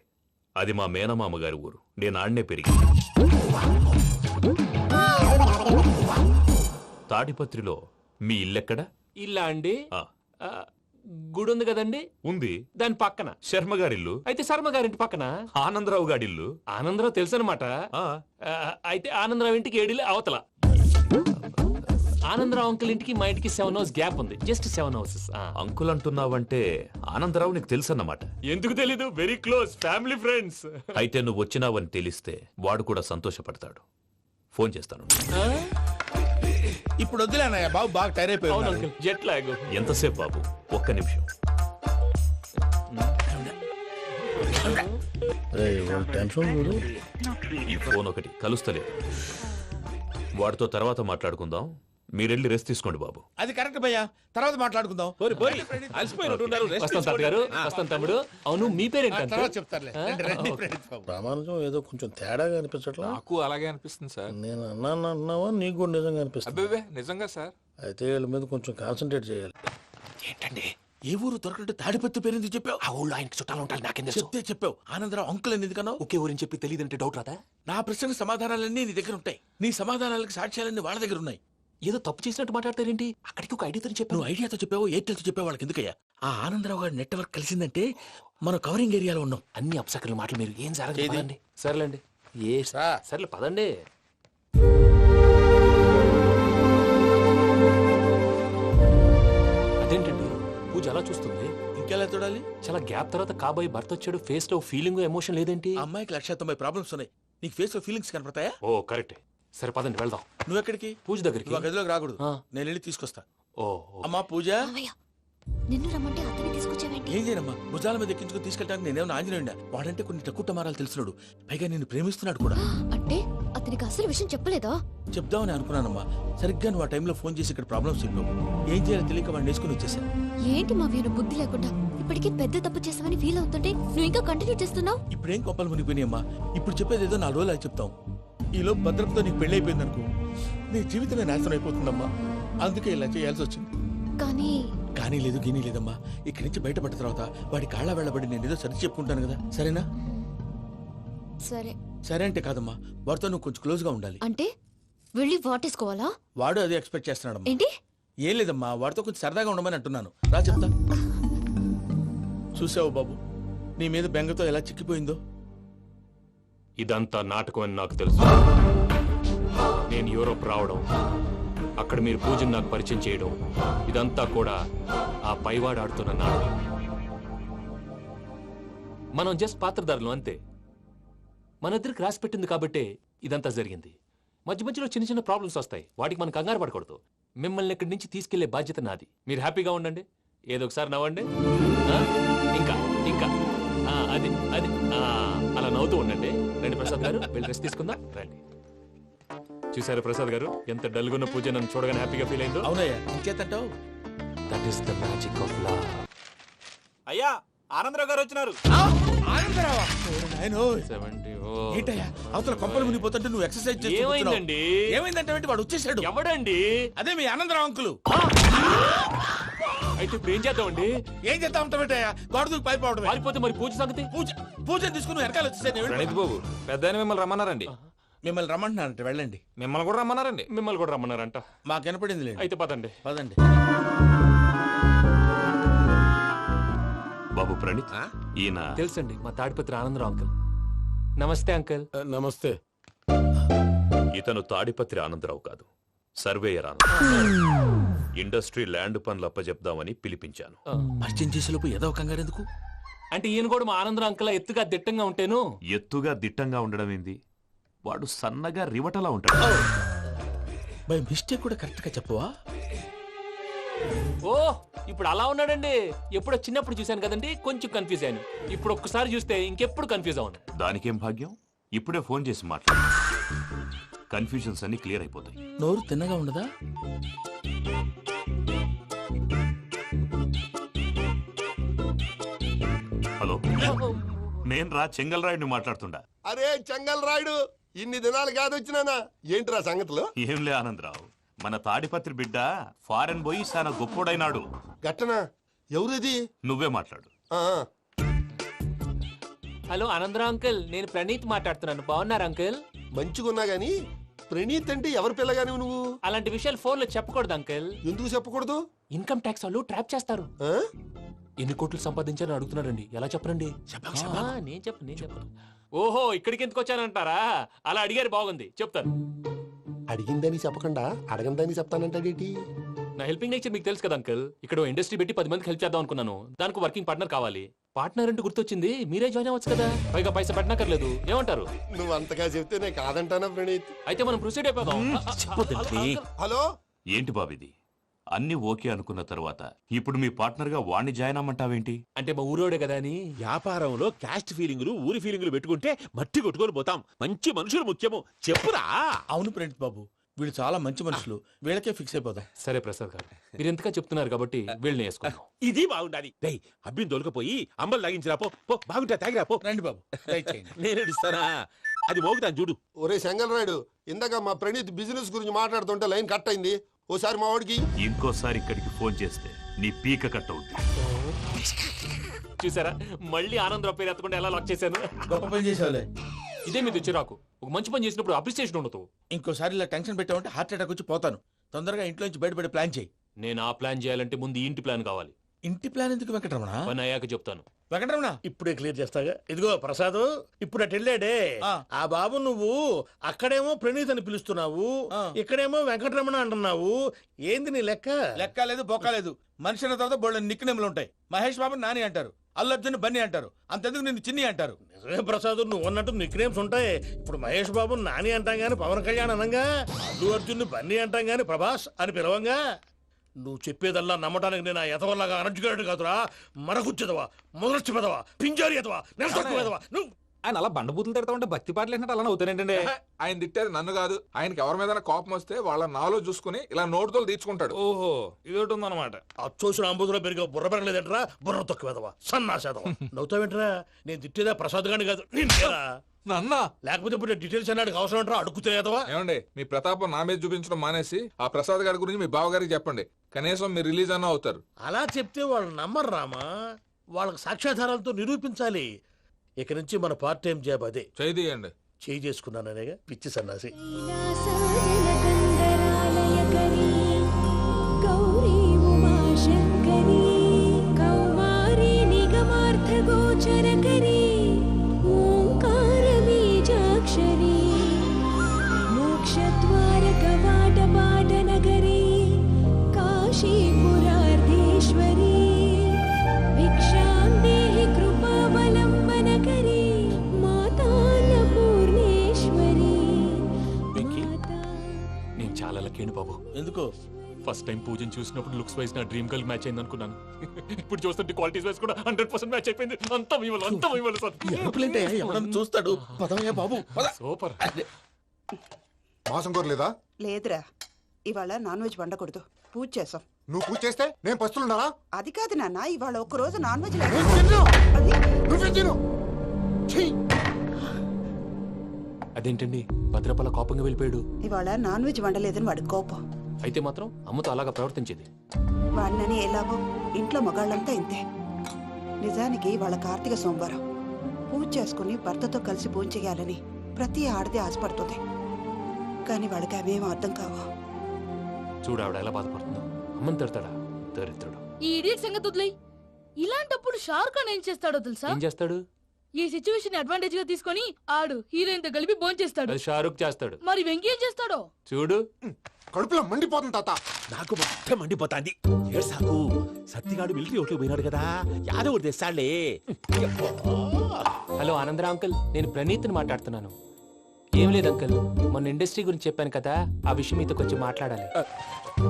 అది మా మేనమామ గారి ఊరు. నేను ఆడనే పెరిగింది. తాడిపత్రిలో మీ ఇల్లెక్కడ? ఇల్లా అండి? గుడి ఉంది కదండి. ఉంది. దాని పక్కన శర్మ గారిల్లు. అయితే శర్మ గారింటి పక్కన ఆనందరావు గారిల్లు. ఆనందరావు తెలుసు అనమాట. అయితే ఆనందరావు ఇంటికి 7 అవతల. ఆనందరావు అంకుల్ ఇంటికి మా ఇంటికి 7 hours గ్యాప్ ఉంది. Just 7 hours. అంకుల్ అంటున్నావంటే ఆనందరావు నీకు తెలుసన్నమాట. ఎందుకు తెలీదు? Very close family friends. అయితే నువ్వు వచ్చినావని తెలిస్తే వాడు కూడా సంతోషపడతాడు. ఫోన్ చేస్తాను. ఇప్పుడు వద్దులే అన్నయ్య, బాబు బాగా టైర్ అయిపోయాడు. Jet lag. ఎంతసేపు బాబు? ఒక్క నిమిషం. ఈ ఫోన్ ఒకటి కలుస్తలేదు. వాడితో తర్వాత మాట్లాడుకుందాం. మీరెళ్ళి రెస్ట్ తీసుకోండి బాబు. అది కరెక్ట్ భయ్యా, తర్వాత మాట్లాడుకుందాం. వస్తాం గారు, వస్తాం తమ్ముడు. అవును, మీ పేరేంటి? చెప్తారులే. ప్రామాణికం ఏదో కొంచెం తేడాగా అనిపించట్లా? నాకు అలాగే అనిపిస్తుంది సార్. నేను అన్నావా నీకు కూడా నిజంగా అనిపిస్తుంది? అబ్బే నిజంగా సార్. అయితే వీళ్ళ మీద కొంచెం కాన్సన్ట్రేట్ చేయాలి. ఏంటండి ఏ ఊరు దొరకట్టు తాడిపత్రి పేరు ఎందుకు చెప్పావు? ఆ ఊళ్ళో ఆయనకి చుట్టాలు ఉంటారు. నాకేం చెప్తే చెప్పావు. ఆనందరావు అంకుల్ అని ఎందుకన్నావు? ఒకే ఊరిని చెప్పి తెలియదంటే డౌట్ రాదా? నా ప్రశ్నకు సమాధానాలన్నీ నీ దగ్గర ఉంటాయి. నీ సమాధానాలకు సాక్ష్యాలన్నీ వాళ్ళ దగ్గర ఉన్నాయి. ఏదో తప్పు చేసినట్టు మాట్లాడతారేంటి? అక్కడికి ఒక ఐడియాతో చెప్పావు. నువ్వు ఐడియాతో చెప్పావు, ఎయిర్టెల్తో చెప్పావు. వాళ్ళకి ఎందుకయ్యా? ఆ ఆనందరావు గారి నెట్వర్క్ కలిసిందంటే మనం కవరింగ్ ఏరియాలో ఉన్నాం. అన్ని అప్సకర్ల మాటలు మీరు ఏం జరగదండి. సర్లేండి. సర్లే పదండి. అదేంటండి పూజ అలా చూస్తుంది? ఇంకెలా చూడాలి? చాలా గ్యాప్ తర్వాత కాబోయే భర్త వచ్చాడు. ఫేస్ లో ఫీలింగ్ ఎమోషన్ లేదేంటి? అమ్మాయికి 190 ప్రాబ్లమ్స్ ఉన్నాయి. నీకు ఫేస్ లో ఫీలింగ్స్ కనపడతాయా? ఓ కరెక్ట్. సరే పదండి వెళ్దాం. నువ్వు ఎక్కడికి? పూజ దగ్గరికి. నువ్వు గదిలోకి రాకూడదు, నేను వెళ్ళి తీసుకొస్తా. అమ్మా పూజ, నిన్ను రమ్మంటే అతన్ని తీసుకొచ్చావేంటి? ఏం చేయనమ్మా, భుజాల మీద ఎక్కించుకుని తీసుకెళ్ళడానికి నేనేమన్నా ఆంజనేయుడా? వాడంటే కొన్ని తక్కువ టమారాలు తెలిసినాడు, పైగా నేను ప్రేమిస్తున్నాడు కూడా. అంటే అతనికి అసలు విషయం చెప్పలేదా? చెప్దామని అనుకున్నానమ్మా. సరిగ్గా నువ్వు ఆ టైంలో ఫోన్ చేసి ఇక్కడ ప్రాబ్లమ్స్ చెప్పావు. ఏం చేయాలో తెలియక వాడిని వేసుకుని వచ్చేసా. ఏంటి మా వీరు బుద్ధి లేకుండా ఇప్పటికీ పెద్ద తప్పు చేసావని ఫీల్ అవుతుంటే నువ్వు ఇంకా కంటిన్యూ చేస్తున్నావు? ఇప్పుడేం కోపాలు మునిగిపోయినాయమ్మా. ఇప్పుడు చెప్పేది ఏదో 4 రోజులు అది చెప్తాం. ఈలో భద్రతతో నీకు పెళ్లి అయిపోయింది అనుకో, నీ జీవితమే నాశనం అయిపోతుందమ్మా. అందుకే ఇలా చేయాల్సి వచ్చింది. కానీ లేదు, గీనీ లేదమ్మా. ఇక్కడి నుంచి బయటపడ్డ తర్వాత వాడి కాళ్ళ వెళ్ళబడి నేను ఏదో సరి చెప్పుకుంటాను కదా, సరేనా? సరే అంటే కాదమ్మా, వాడితో నువ్వు కొంచెం క్లోజ్ గా ఉండాలి. అంటే వెళ్ళి వాటేసుకోవాలా? వాడు అది ఎక్స్పెక్ట్ చేస్తున్నాడమ్మా. ఏంటి? ఏం లేదమ్మా, వాడితో కొంచెం సరదాగా ఉండమని అంటున్నాను. రా చెప్తా. చూసావు బాబు, నీ మీద బెంగతో ఎలా చిక్కిపోయిందో. ఇదంతా నాటకం అని నాకు తెలుసు. నేను యూరోప్ రావడం, అక్కడ మీరు పూజను నాకు పరిచయం చేయడం, ఇదంతా కూడా ఆ పైవాడు ఆడుతున్న నాటకం. మనం జస్ట్ పాత్రధారులు అంతే. మన ఇద్దరికి రాసి పెట్టింది కాబట్టే ఇదంతా జరిగింది. మధ్య మధ్యలో చిన్న చిన్న ప్రాబ్లమ్స్ వస్తాయి, వాటికి మనం కంగారు పడకూడదు. మిమ్మల్ని ఇక్కడి నుంచి తీసుకెళ్లే బాధ్యత నాది. మీరు హ్యాపీగా ఉండండి, ఏదో ఒకసారి నవ్వండి. ఇంకా ఇంకా అది అది అలా నవ్వుతూ ఉండండి. రండి ప్రసాద్ గారు, వెళ్ళి రెస్ట్ తీసుకుందాం. రండి. చూసారా ప్రసాద్ గారు, ఎంత డల్గున్న పూజ నన్ను చూడగానే హ్యాపీగా ఫీల్ అయిందో? అవునయ్యా, ఇంకేతంటావు? That is the magic of love. అయ్యా, ఆనందరావు గారు వచ్చినారు. ఏంటయ్యా, అవతల కొంపలు మునిగిపోతుంటే నువ్వు ఎక్సర్సైజ్ చేస్తూ ఏమైందండి? ఏమైందంటే వాడు వచ్చేసాడు. ఎవడండి? అదే మీ ఆనందరావు అంకులు. అయితే ఇప్పుడు ఏం చేద్దామండి? ఏం చేద్దాం ఉంటావేటయ్యా, గోడ దూకి పైపోవడం. పారిపోతే మరి పూజ సంగతి? పూజ తీసుకుని వెనకాల వచ్చేసాడు. ప్రణీత్ బాబు, పెద్ద మిమ్మల్ని రమ్మన్నారండి. మిమ్మల్ని రమ్మంటున్నారంట, వెళ్ళండి. మిమ్మల్ని కూడా రమ్మన్నారండి. మిమ్మల్ని కూడా రమ్మన్నారంట. మాకు వినపడింది. అయితే పదండి. పదండి. బాబు ప్రణీత్, ఈయన తెలుసండి, మా తాడిపత్రి ఆనందరావు అంకుల్. నమస్తే అంకుల్. నమస్తే. ఇతను తాడిపత్రి ఆనందరావు కాదు, సర్వేయర్ ఆనందరావు. ఇండస్ట్రీ ల్యాండ్ పనులు అప్పచెప్దామని పిలిపించాను. పరిచయం చేసేలోపు ఏదో కంగారు ఎందుకు? అంటే ఈయన కూడా మా ఆనందరావు అంకుల్ ఎత్తుగా దిట్టంగా ఉంటేను. ఎత్తుగా దిట్టంగా ఉండడం ఏంది, వాడు సన్నగా రివటలా ఉంటాడు. బై మిస్టేక్ కూడా కరెక్ట్ గా చెప్పవా? ఓ, ఇప్పుడు అలా ఉన్నాడండి. ఎప్పుడో చిన్నప్పుడు చూశాను కదండి, కొంచెం కన్ఫ్యూజ్ అయ్యాను. ఇప్పుడు ఒక్కసారి చూస్తే ఇంకెప్పుడు కన్ఫ్యూజ్ అవును. దానికేం భాగ్యం, ఇప్పుడే ఫోన్ చేసి మాట్లాడు. కన్ఫ్యూజన్స్ అన్ని క్లియర్ అయిపోతాయి. నోరు తిన్నగా ఉండదా? హలో, నేను రా చెంగల్ రాయుడిని మాట్లాడుతుండా. అరే చెంగల్ రాయుడు, ఇన్ని దినాలు కాదు వచ్చినానా? ఏంట్రా సంగతులు? ఏంలే ఆనందరావు, మన తాడిపత్రి బిడ్డ ఫారెన్ పోయి చాలా గొప్పోడైనాడు. గట్టనా? ఎవరిది? నువ్వే మాట్లాడు. హలో ఆనందరావు అంకుల్, నేను ప్రణీత్ మాట్లాడుతున్నాను. బాగున్నారు అంకుల్? మంచిగున్నా గాని ప్రణీత్ అంటే ఎవరి పిల్లగాని నువ్వు? అలాంటి విషయాలు ఫోన్ లో చెప్పకూడదు అంకుల్. ఎందుకు చెప్పకూడదు? ఇన్కమ్ ట్యాక్స్ వాళ్ళు ట్రాప్ చేస్తారు. ఎన్ని కోట్లు సంపాదించాలని అడుగుతున్నారండి, ఎలా చెప్పరండి? నేను చెప్పను. ఓహో, ఇక్కడికి ఎందుకు వచ్చానంటారా? అలా అడిగారు, బాగుంది, చెప్తాను. అడిగిందని చెప్పకుండా అడగందని చెప్తానంటాడేటి? నా హెల్పింగ్ నేచర్ మీకు తెలుసు కదా అంకుల్. ఇక్కడ ఇండస్ట్రీ పెట్టి 10 మందికి హెల్ప్ చేద్దాం అనుకున్నాను. దానికి వర్కింగ్ పార్ట్నర్ కావాలి. పార్ట్నర్ అంటే గుర్తొచ్చింది, మీరే జాయిన్ అవ్వచ్చు కదా, పైగా పైసా పెట్టనక్కర్లేదు. ఏమంటారు? నువ్వు అంతగా చెప్తేనే కాదంటానా ప్రణీత్? అయితే మనం ప్రొసీడ్ అయిపోదాం. హలో, ఏంటి బాబిది? అన్ని ఓకే అనుకున్న తర్వాత ఇప్పుడు మీ పార్ట్నర్ గా వాణ్ణి జాయిన్ అమ్మంటావేంటి? అంటే మా ఊరోడే కదా అని. వ్యాపారంలో క్యాస్ట్ ఫీలింగులు, ఊరి ఫీలింగులు పెట్టుకుంటే మట్టి కొట్టుకొని పోతాం. మంచి మనుషులు ముఖ్యము, చెప్పురా. అవును ప్రణీత్ బాబు, వీళ్ళు చాలా మంచి మనుషులు, వీళ్ళకే ఫిక్స్ అయిపోదాం. సరే ప్రసాద్ గారు, మీరు ఎంతగా చెప్తున్నారు కాబట్టి వీళ్ళని వేసుకుందాం. ఇది బాగుండాలి. డై అబ్బిని దొలకపోయి అంబలు లాగించిరా పో. బాగుంటా, తాగిరా పో. రండి బాబు, నేను ఇస్తానా? అది మోగుతాను చూడు. ఒరే చెంగల్ రాయుడు, ఇందాక మా ప్రణీత్ బిజినెస్ గురించి మాట్లాడుతుంటే లైన్ కట్ అయింది. ఓసారి మా వాడికి ఇంకోసారి ఇక్కడికి ఫోన్ చేస్తే నీ పీక కట్ అవుతుంది. చూసారా, మళ్ళీ ఆనందరావు పేరు ఎత్తకుండా ఎలా లాక్ చేశాను. గొప్ప పని చేసేవాళ్ళే. ఇదే మీద చిరాకు. ఒక మంచి పని చేసినప్పుడు అప్రిసియేషన్ ఉండదు. ఇంకోసారి ఇలా టెన్షన్ పెట్టామంటే హార్ట్ అటాక్ వచ్చి పోతాను. తొందరగా ఇంట్లో నుంచి బయటపడే ప్లాన్ చేయి. నేను ఆ ప్లాన్ చేయాలంటే ముందు ఇంటి ప్లాన్ కావాలి. ఇంటి ప్లాన్ ఎందుకు వెంకటరమణ? పని అయ్యాక చెప్తాను. వెంకటరమణ, ఇప్పుడే క్లియర్ చేస్తాగా. ఇదిగో ప్రసాద్, ఇప్పుడు అటు వెళ్ళాడే ఆ బాబు, నువ్వు అక్కడేమో ప్రణీత్ అని పిలుస్తున్నావు, ఇక్కడేమో వెంకటరమణ అంటున్నావు. ఏంది నీ లెక్క? లెక్క లేదు, బొక్క లేదు. మనిషి అన్న తర్వాత బోళ్ళ నిక్నెములు ఉంటాయి. మహేష్ బాబు నాని అంటారు, అల్లు అర్జున్ బన్నీ అంటారు, అంతెందుకు నిన్ను చిన్ని అంటారు. నిజమే ప్రసాద్, నువ్వు అన్నట్టు నిక్నేమ్స్ ఉంటాయి. ఇప్పుడు మహేష్ బాబు నాని అంటాం గాని పవన్ కళ్యాణ్ అనంగా, అల్లు అర్జున్ బన్నీ అంటాం గాని ప్రభాస్ అని పిలవంగా. నువ్వు చెప్పేదల్లా నమ్మటానికి నేను ఎతవల్లాగా అనర్జుకేటెడ్ కాదురా. మరగుచ్చదవా, మొదలచ్చి పెదవా, పింజారి ఎదవా, నెలసక్కువ నువ్వు. ఆయన అలా బండబూతులు తిడతా ఉంటే భక్తి పాటలు ఏంటంటే అలా అవుతానంటే. ఆయన తిట్టేది నన్ను కాదు, ఆయనకి ఎవరి మీద కోపం వస్తే వాళ్ళ నాలో చూసుకుని ఇలా నోటుతో తీర్చుకుంటాడు. ఓహో, ఇది ఒకటి ఉందన్నమాట. అచ్చోసిన అంబుధులో పెరిగే బుర్ర పెరగలేదంటరా, బుర్ర తొక్కువేదవా, సన్నాసేదవా. నవ్వుతావేంటరా? నేను తిట్టేదా ప్రసాద్ గాని కాదు, నిన్నేరా. నన్నా? లేకపోతే ఇప్పుడు డీటెయిల్స్ అన్నాడు అవసరం అంటారా? అడుగుతాయేదవా. ఏమండి, మీ ప్రతాపం నా మీద చూపించడం మానేసి ఆ ప్రసాద్ గారి గురించి మీ బావగారికి చెప్పండి. కనీసం మీరు రిలీజ్ అన్న అవుతారు. అలా చెప్తే వాళ్ళు నమ్మరు రామా. వాళ్ళకి సాక్ష్యాధారాలతో నిరూపించాలి. ఇక నుంచి మన పార్ట్ టైం జాబ్ అదే. చేయండి. చేయి చేసుకున్నాననేగా పిచ్చి సన్నాసి. గోచరకరీ ఓంకార బీజా నేను చాలా లక్కీ బాబు. ఎందుకు? ఫస్ట్ టైం పూజను చూసినప్పుడు లుక్స్ వైజ్ నా డ్రీమ్ గర్ల్ మ్యాచ్ అయింది అనుకున్నాను. ఇప్పుడు చూస్తుంటే క్వాలిటీస్ వైజ్ కూడా 100% మ్యాచ్ అయిపోయింది. అంతా మీ వల్ల సార్. ఎప్పుడంటే ఎవడన్నా చూస్తాడు. పదవయ్యా బాబు. సూపర్. మాసం కోరలేదా? లేదురా, ఇవాళ నాన్ వెజ్ వండకూడదు, పూజ చేసాం. నువ్వు పూజ చేస్తే నేను పస్తులున్నారా? అది కాదు నాన్న, ఇవాళ ఒక్క రోజు నాన్ వెజ్ అదేంటండి భద్రపల కోపంగా వెళ్ళిపోయాడు? ఇవాళ నాన్ వెజ్ వండలేదని వాడి కోపం. అయితే మాత్రం అమ్మతో అలాగా ప్రవర్తించేది. వాడినని ఎలాగో ఇంట్లో మగాళ్ళంతా ఇంతే. నిజానికి వాళ్ళ కార్తీక సోమవారం పూజ చేసుకుని భర్తతో కలిసి పూజ చేయాలని ప్రతి ఆడది ఆశపడుతుంది. కానీ వాడికి అవేం అర్థం కావు. చూడు ఆవిడ ఎలా బాధపడుతుందో. అమ్మని తిడతాడా దరిద్రుడు. ఈ ఇడియట్ సంగతి వదిలేయ్. ఇలాంటప్పుడు షారుఖ్ ఖాన్ ఏం చేస్తాడో తెలుసా? ఏం చేస్తాడు? ఈ సిచ్యువేషన్ అడ్వాంటేజ్ గా తీసుకొని ఆడు హీరోయిన్ తో కలిపి బోన్ చేస్తాడు. అది షారుఖ్ చేస్తాడు. మరి వెంకీ ఏం చేస్తాడో చూడు. కడుపులో మండిపోతుంది తాత. నాకు మొత్తం మండిపోతాంది. ఏడ్సాకు, సత్తిగాడు మిలిటరీ ఓట్లు పోయినాడు కదా, యాదవ్ ఒకటి తెస్తాడులే. హలో ఆనందరా అంకుల్, నేను ప్రణీత్ని మాట్లాడుతున్నాను. ఏం లేదు అంకుల్, మొన్న ఇండస్ట్రీ గురించి చెప్పాను కదా, ఆ విషయం మీతో కొంచెం మాట్లాడాలి.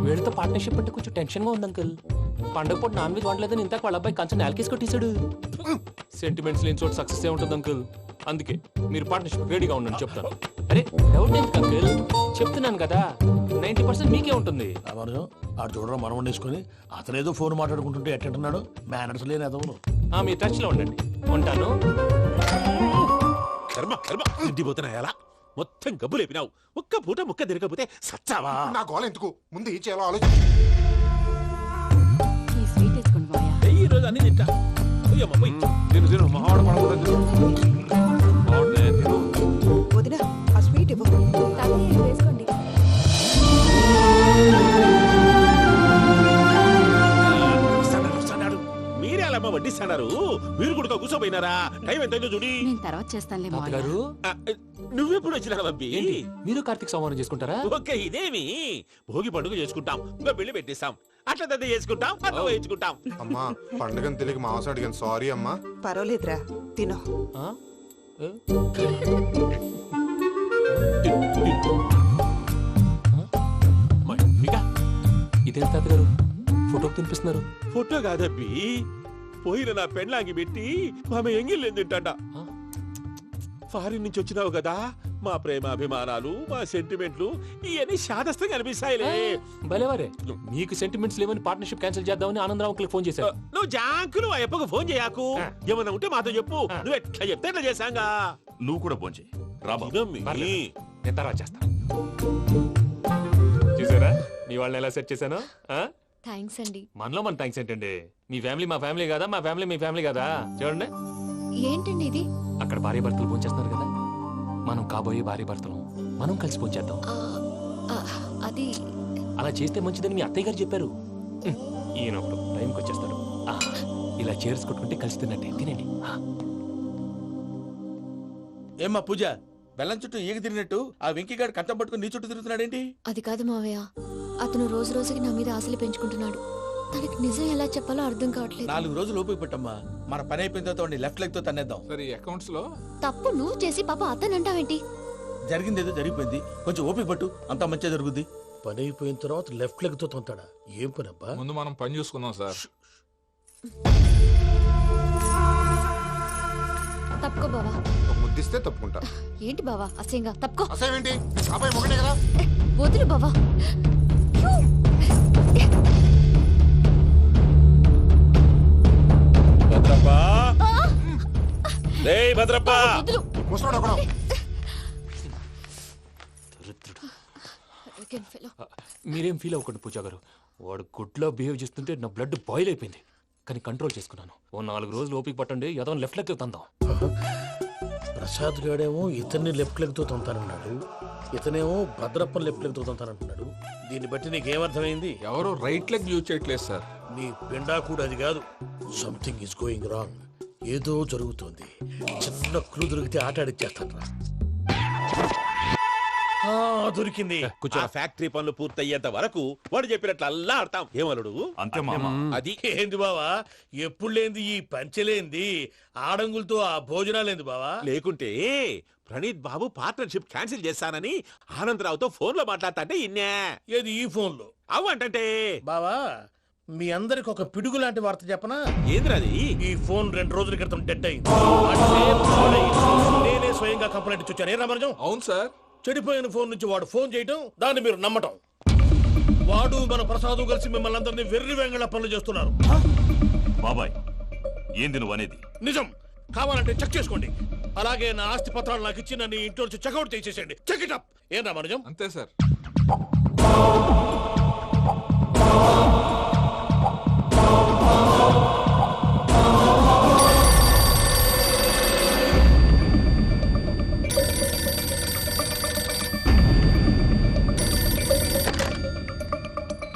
వీళ్ళతో పార్ట్నర్షిప్ అంటే కొంచెం టెన్షన్ గా ఉంది అంకుల్. పండగ పూట నాన్ వెజ్ వండలేదని ఇంతకు వాళ్ళ అబ్బాయి కంచెం నేలకేసి కొట్టేశాడు. సెంటిమెంట్స్ లేని చోట సక్సెస్ ఏ ఉంటుంది అంకుల్. అందుకే మీరు పార్ట్నర్షిప్ రెడీగా ఉండండి చెప్తాను. అరే డౌట్ ఎందుకు అంకుల్, చెప్తున్నాను కదా 90% మీకే ఉంటుంది. ఆడు చూడడం మనం వండేసుకొని అతనేదో ఫోన్ మాట్లాడుకుంటుంటే ఎట్టంటున్నాడు. మేనర్స్ లేని అదవును. మీరు టచ్ లో ఉండండి. ఉంటాను. కర్మ కర్మ తిండిపోతున్నాయలా మొత్తం గబ్బు లేపినావు. ఒక్క పూట ముక్క తిరగకపోతే సచ్చావా? నా గోల ఎందుకు, ముందు ఈ చేయాలో ఆలోచించు. ఈ రోజు అన్ని తింటా. వదినా, ఆ స్వీట్ ఇవ్వు. వేసుకోండి. మీరే అలా వడ్డిస్తున్నారు. మీరు కూడా కూర్చోపోయినారా? టైం ఎంతైందో చూడి. నేను తర్వాత చేస్తానులే గారు. నువ్వెప్పుడు వచ్చినా బంబి? మీరు కార్తీక్ సంహారం చేసుకుంటారా? ఓకే, ఇదేమి భోగి పండుగ చేసుకుంటాం, ఇంకా పెళ్లి పెట్టేస్తాం, అట్లా దద్ద చేసుకుంటాం, అట్లా వేయించుకుంటాం. అమ్మా పండుగని తెలియక మాంసం అడిగాను, సారీ అమ్మా. పర్వాలేదురా, తినో. ఇదేం తాత గారు ఫోటోకి తినిపిస్తున్నారు? ఫోటో కాదబ్బి, పోయిన నా పెళ్ళాంగి పెట్టి ఆమె ఎంగిల్లేం తింటాడ. ఫారిన్ నుంచి వచ్చినావు కదా, మా ప్రేమ అభిమానాలు, మా సెంటిమెంట్లు ఇవన్నీ శాదస్తంగా అనిపిస్తాయిలే. భలేవారే, మీకు సెంటిమెంట్స్ లేవని పార్ట్నర్షిప్ క్యాన్సిల్ చేద్దామని ఆనందరావు అంకుల్ ఫోన్ చేశారు. నువ్వు జాంకులు ఆ అప్పకు ఫోన్ చేయకు. ఏమన్నా ఉంటే మాతో చెప్పు. నువ్వు ఎట్లా చెప్తే ఎట్లా చేశాంగా. నువ్వు కూడా ఫోన్ చేయి. నేను తర్వాత చేస్తా. చూసారా మీ వాళ్ళని ఎలా సెట్ చేశాను? థ్యాంక్స్ అండి. మనలో మన థ్యాంక్స్ ఏంటండి? మీ ఫ్యామిలీ మా ఫ్యామిలీ కదా, మా ఫ్యామిలీ మీ ఫ్యామిలీ కదా. చూడండి ఏంటండి ఇది? అక్కడ భార్య భర్తలు పోంచేస్తున్నారు కదా, మనం కాబోయే భార్య భర్తలు మనం కలిసి పోంచేద్దాం. అది అలా చేస్తే మంచిదని మీ అత్తయ్య గారు చెప్పారు. ఈయన ఒకడు టైంకి వచ్చేస్తాడు. ఇలా చేర్స్ కొట్టుకుంటే కలిసి తిన్నట్టే. తినండి. ఏమ్మా పూజ, బెల్లం చుట్టూ ఈగ తిరిగినట్టు ఆ వెంకీగాడు కంచం పట్టుకుని నీ చుట్టూ తిరుగుతున్నాడేంటి? అది కాదు మావయ్య, అతను రోజు రోజుకి నా మీద ఆశలు పెంచుకుంటున్నాడు. తనకి నిజం ఎలా చెప్పాలో అర్థం కావట్లేదు. 4 రోజులు ఓపిక పట్టమ్మా, మన పని అయిపోయిన తర్వాత లెఫ్ట్ లెగ్ తో తన్నేద్దాం. సరే అకౌంట్స్ లో తప్పు నువ్వు చేసి పాప అతను అంటావేంటి? జరిగిందేదో జరిగిపోయింది, కొంచెం ఓపిక పట్టు, అంతా మంచిగా జరుగుద్ది. పని అయిపోయిన తర్వాత లెఫ్ట్ లెగ్ తో తొంతాడా? ఏం పని అబ్బా? ముందు మనం పని చూసుకుందాం సార్. తప్పుకో బావా. ముద్దిస్తే తప్పుకుంటా. ఏంటి బావా అసహ్యంగా? తప్పుకో. అసహ్యం ఏంటి? అబ్బాయి మొగనే కదా. వదులు బావా. భద్రప్ప, భద్రప్ప, మీరేం ఫీల్ అవ్వకండి పూజా గారు. వాడు గుడ్లో బిహేవ్ చేస్తుంటే నా బ్లడ్ బాయిల్ అయిపోయింది, కానీ కంట్రోల్ చేసుకున్నాను. ఓ 4 రోజులు ఓపిక పట్టండి, ఏదో లెఫ్ట్ లెగ్ తందాం. ప్రసాద్ గాడేమో ఇతన్ని లెఫ్ట్ లెగ్ తో తొంతానన్నాడు, ఇతనేమో భద్రప్పని లెఫ్ట్ లెగ్ తో తొంతానంటున్నాడు. దీన్ని బట్టి నీకేమర్థమైంది? ఎవరో రైట్ లెగ్ యూజ్ చేయట్లేదు సార్. నీ పిండా కూడా అది కాదు. Something is going wrong. ఏదో జరుగుతోంది. చిన్న క్లూ దొరికితే ఆట ఆడిచ్చేస్తాను రా. దొరికింది. ఆ ఫ్యాక్టరీ పనులు పూర్తయ్యేంత వరకు వాడు చెప్పినట్లు అల్లా ఆడతాం. ఏమలుడు అంతే మామ. అది ఏంది బావా, ఎప్పుడు లేంది ఈ పంచలేంది, ఆడంగులతో ఆ భోజనాలేంది బావా? లేకుంటే ప్రణీత్ బాబు పార్ట్నర్షిప్ క్యాన్సిల్ చేస్తానని ఆనందరావుతో ఫోన్ లో మాట్లాడతాంటే ఇన్నే. ఏది ఈ ఫోన్ లో? అవ్వంటే బావా, మీ అందరికి ఒక పిడుగు లాంటి వార్త చెప్పనా? ఏంద్రది? ఈ ఫోన్ 2 రోజుల క్రితం డెడ్ అయింది. అంటే పాడైంది. నేనే స్వయంగా కంప్లైంట్ ఇచ్చి వచ్చాను. ఏ రామరాజం? అవును సార్. చెడిపోయిన ఫోన్ నుంచి వాడు ఫోన్ చేయటం, దాన్ని మీరు నమ్మటం. వాడు మన ప్రసాదు కలిసి మిమ్మల్ని అందరినీ వెర్రి వెంగళ పనులు చేస్తున్నారు. బాబాయ్ ఏంది నువ్వు అనేది? నిజం. కావాలంటే చెక్ చేసుకోండి. అలాగే నా ఆస్తి పత్రాలు నాకు ఇచ్చి నన్ను ఇంట్లో నుంచి చెక్అౌట్ చేసేసండి. Check it up. ఏం రామరాజం? అంతే సార్.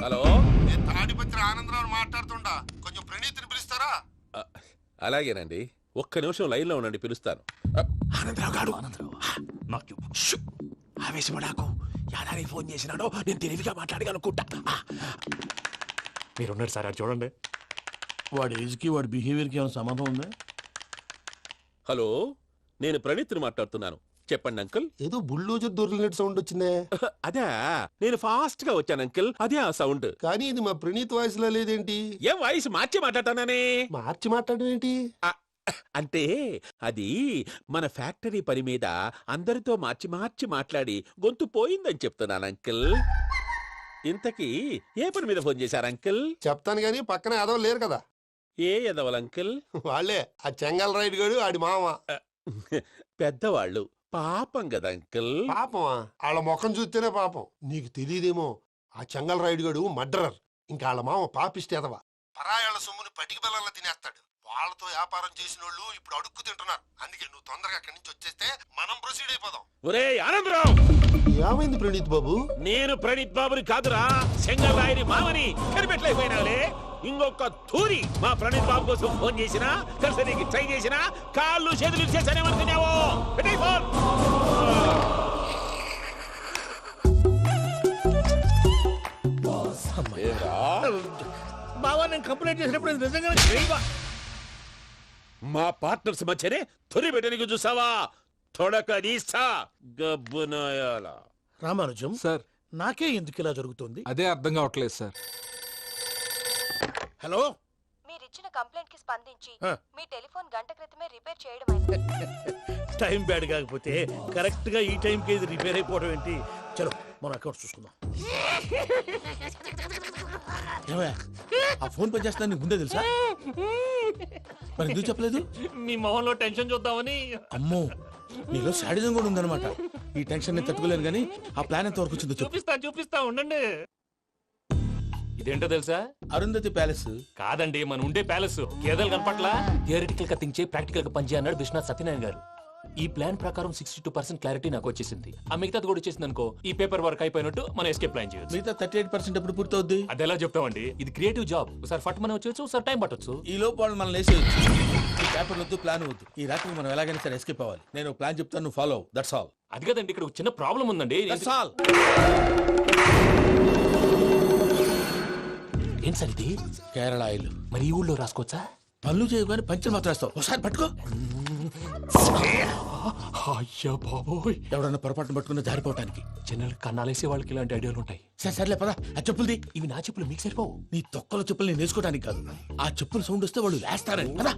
హలో, తాడిపత్రి ఆనందరావు మాట్లాడుతుండా, కొంచెం ప్రణీతిని పిలుస్తారా? అలాగేనండి. ఒక్క నిమిషం లైన్ లో ఉండండి, పిలుస్తాను. ఆనందరావు గాడు ఆవేశపడాకు. యాదానికి ఫోన్ చేసినాడో నేను తెలివిగా మాట్లాడగలనుకుంటా. మీరున్నారు సార్, అది చూడండి. వాడి ఏజ్ కి వాడి బిహేవియర్ కి ఏమైనా సంబంధం ఉందా? హలో, నేను ప్రణీత్ని మాట్లాడుతున్నాను. చెప్పండి అంకుల్. ఏదో బుల్డోజర్ దొరికినట్టు సౌండ్ వచ్చిందే. అదే, నేను ఫాస్ట్ గా వచ్చాను అంకుల్. అదే ఆ సౌండ్. కానీ ఇది మా ప్రణీత్ వాయిస్ లో లేదేంటి? ఏం వాయిస్ మార్చి మాట్లాడతాననే? మార్చి మాట్లాడడం ఏంటి? అంటే అది మన ఫ్యాక్టరీ పని మీద అందరితో మార్చి మార్చి మాట్లాడి గొంతు పోయిందని చెప్తున్నాను అంకుల్. ఇంతకీ ఏ పని మీద ఫోన్ చేశారు అంకుల్? చెప్తాను గానీ పక్కన ఏదో లేరు కదా. ఏ ఎదవలు అంకుల్? వాళ్ళే ఆ చెంగల్ రైడ్ గడు ఆడి మామ. పెద్దవాళ్ళు పాపం కదా అంకుల్. పాపమా? వాళ్ళ ముఖం చూస్తేనే పాపం. నీకు తెలియదేమో, ఆ చెంగల్ రైడ్ గడు మర్డరర్. ఇంకా వాళ్ళ మామ పాపిస్తేదవా. పరాయాళ్ళ సొమ్ముని పటికి బెల్లంలో తినేస్తాడు. వాళ్ళతో వ్యాపారం చేసిన వాళ్ళు ఇప్పుడు అడుక్కు తింటున్నారు. అందుకే నువ్వు తొందరగా అక్కడి నుంచి వచ్చేస్తే మనం ప్రొసీడ్ అయిపోదాం. ఒరే ఆనందరావు! ఏమైంది ప్రణీత్ బాబు? నేను ప్రణీత్ బాబుని కాదురా, సెంగల్ రాయని మామని. కనిపెట్టలేకపోయినావులే. ఇంకొక తూరి మా ప్రణీత్ బాబు కోసం ఫోన్ చేసినా, కలిసి నీకు ట్రై చేసినా కాళ్ళు చేతులు చేశానేమనుకున్నావో. పెట్టేయ్ ఫోన్. బావా, నేను కంప్లైంట్ చేసినప్పుడు ఇది నిజంగా మా పార్ట్నర్స్ మధ్యనే తొలి పెట్టడానికి చూసావా? తొడక నీస్తా గబ్బునాయాల. రామానుజం సార్, నాకే ఎందుకు ఇలా జరుగుతుంది? అదే అర్థం కావట్లేదు సార్. హలో, మీరిచ్చిన కంప్లైంట్ కి స్పందించి ఆ. మీ టెలిఫోన్ గంట క్రితమే రిపేర్ చేయడం అయింది. టైం బ్యాడ్ కాకపోతే కరెక్ట్ గా ఈ టైం కి ఇది రిపేర్ అయిపోవడం ఏంటి? చలో మన అకౌంట్ చూసుకుందాం. ఏమయ్యా, ఆ ఫోన్ పని చేస్తున్నా నీకు ముందే తెలుసా? మరి ఎందుకు చెప్పలేదు? మీ మొహంలో టెన్షన్ చూద్దామని. అమ్మో, నీలో శాడిజం కూడా ఉందన్నమాట. ఈ టెన్షన్ ని తట్టుకోలేను కానీ ఆ ప్లాన్ ఎంత వరకు వచ్చిందో చెప్పు. చూపిస్తా ఉండండి. ఇదేంటో తెలుసా? అరుంధతి ప్యాలెస్ కాదండి, మన ఉండే ప్యాలెస్. గేదెలు కనపట్లా? థియరిటికల్ గా థింక్ చేయి, ప్రాక్టికల్ గా పనిచేయ అన్నాడు విశ్వనాథ్ సత్యనారాయణ గారు. ఈ ప్లాన్ ప్రకారం 62% క్లారిటీ నాకు వచ్చేసింది. ఆ మిగతాది కూడా వచ్చేసింది అనుకో, ఈ పేపర్ వర్క్ అయిపోయినట్టు మనం ఎస్కేప్ ప్లాన్ చేయొచ్చు. మిగతా 38% ఎప్పుడు పూర్తవుద్ది? అది ఎలా చెప్తామండి? ఇది క్రియేటివ్ జాబ్. ఒకసారి ఫట్ మనం వచ్చేయచ్చు, ఒకసారి టైం పట్టొచ్చు. ఈ లోపు వాళ్ళు మనం లేసేయచ్చు. ఈ పేపర్ వద్దు, ప్లాన్ వద్దు. ఈ రాత్రి మనం ఎలాగైనా సరే ఎస్కేప్ అవ్వాలి. నేను ప్లాన్ చెప్తాను, నువ్వు ఫాలో. That's all. అది కదండి, ఇక్కడ ఒక చిన్న ప్రాబ్లం ఉందండి. That's all. ఏం సార్ ఇది? కేరళ ఆయిల్. మరి ఈ ఊళ్ళో రాసుకోవచ్చా? పనులు చేయగానే పంచర్ మాత్రం వేస్తావు. ఒకసారి పట్టుకో. అయ్యా బాబోయ్, ఎవడన్నా పొరపాటున పట్టుకున్న జారిపోవటానికి. జనరల్ కన్నాలేసే వాళ్ళకి ఇలాంటి ఐడియాలు ఉంటాయి. సర్లే పదా. ఆ చెప్పులది. ఇవి నా చెప్పులు, మీకు సరిపోవు. నీ తొక్కల చెప్పులు నేను వేసుకోవడానికి కాదు, ఆ చెప్పులు సౌండ్ వస్తే వాళ్ళు వేస్తారని. పదా.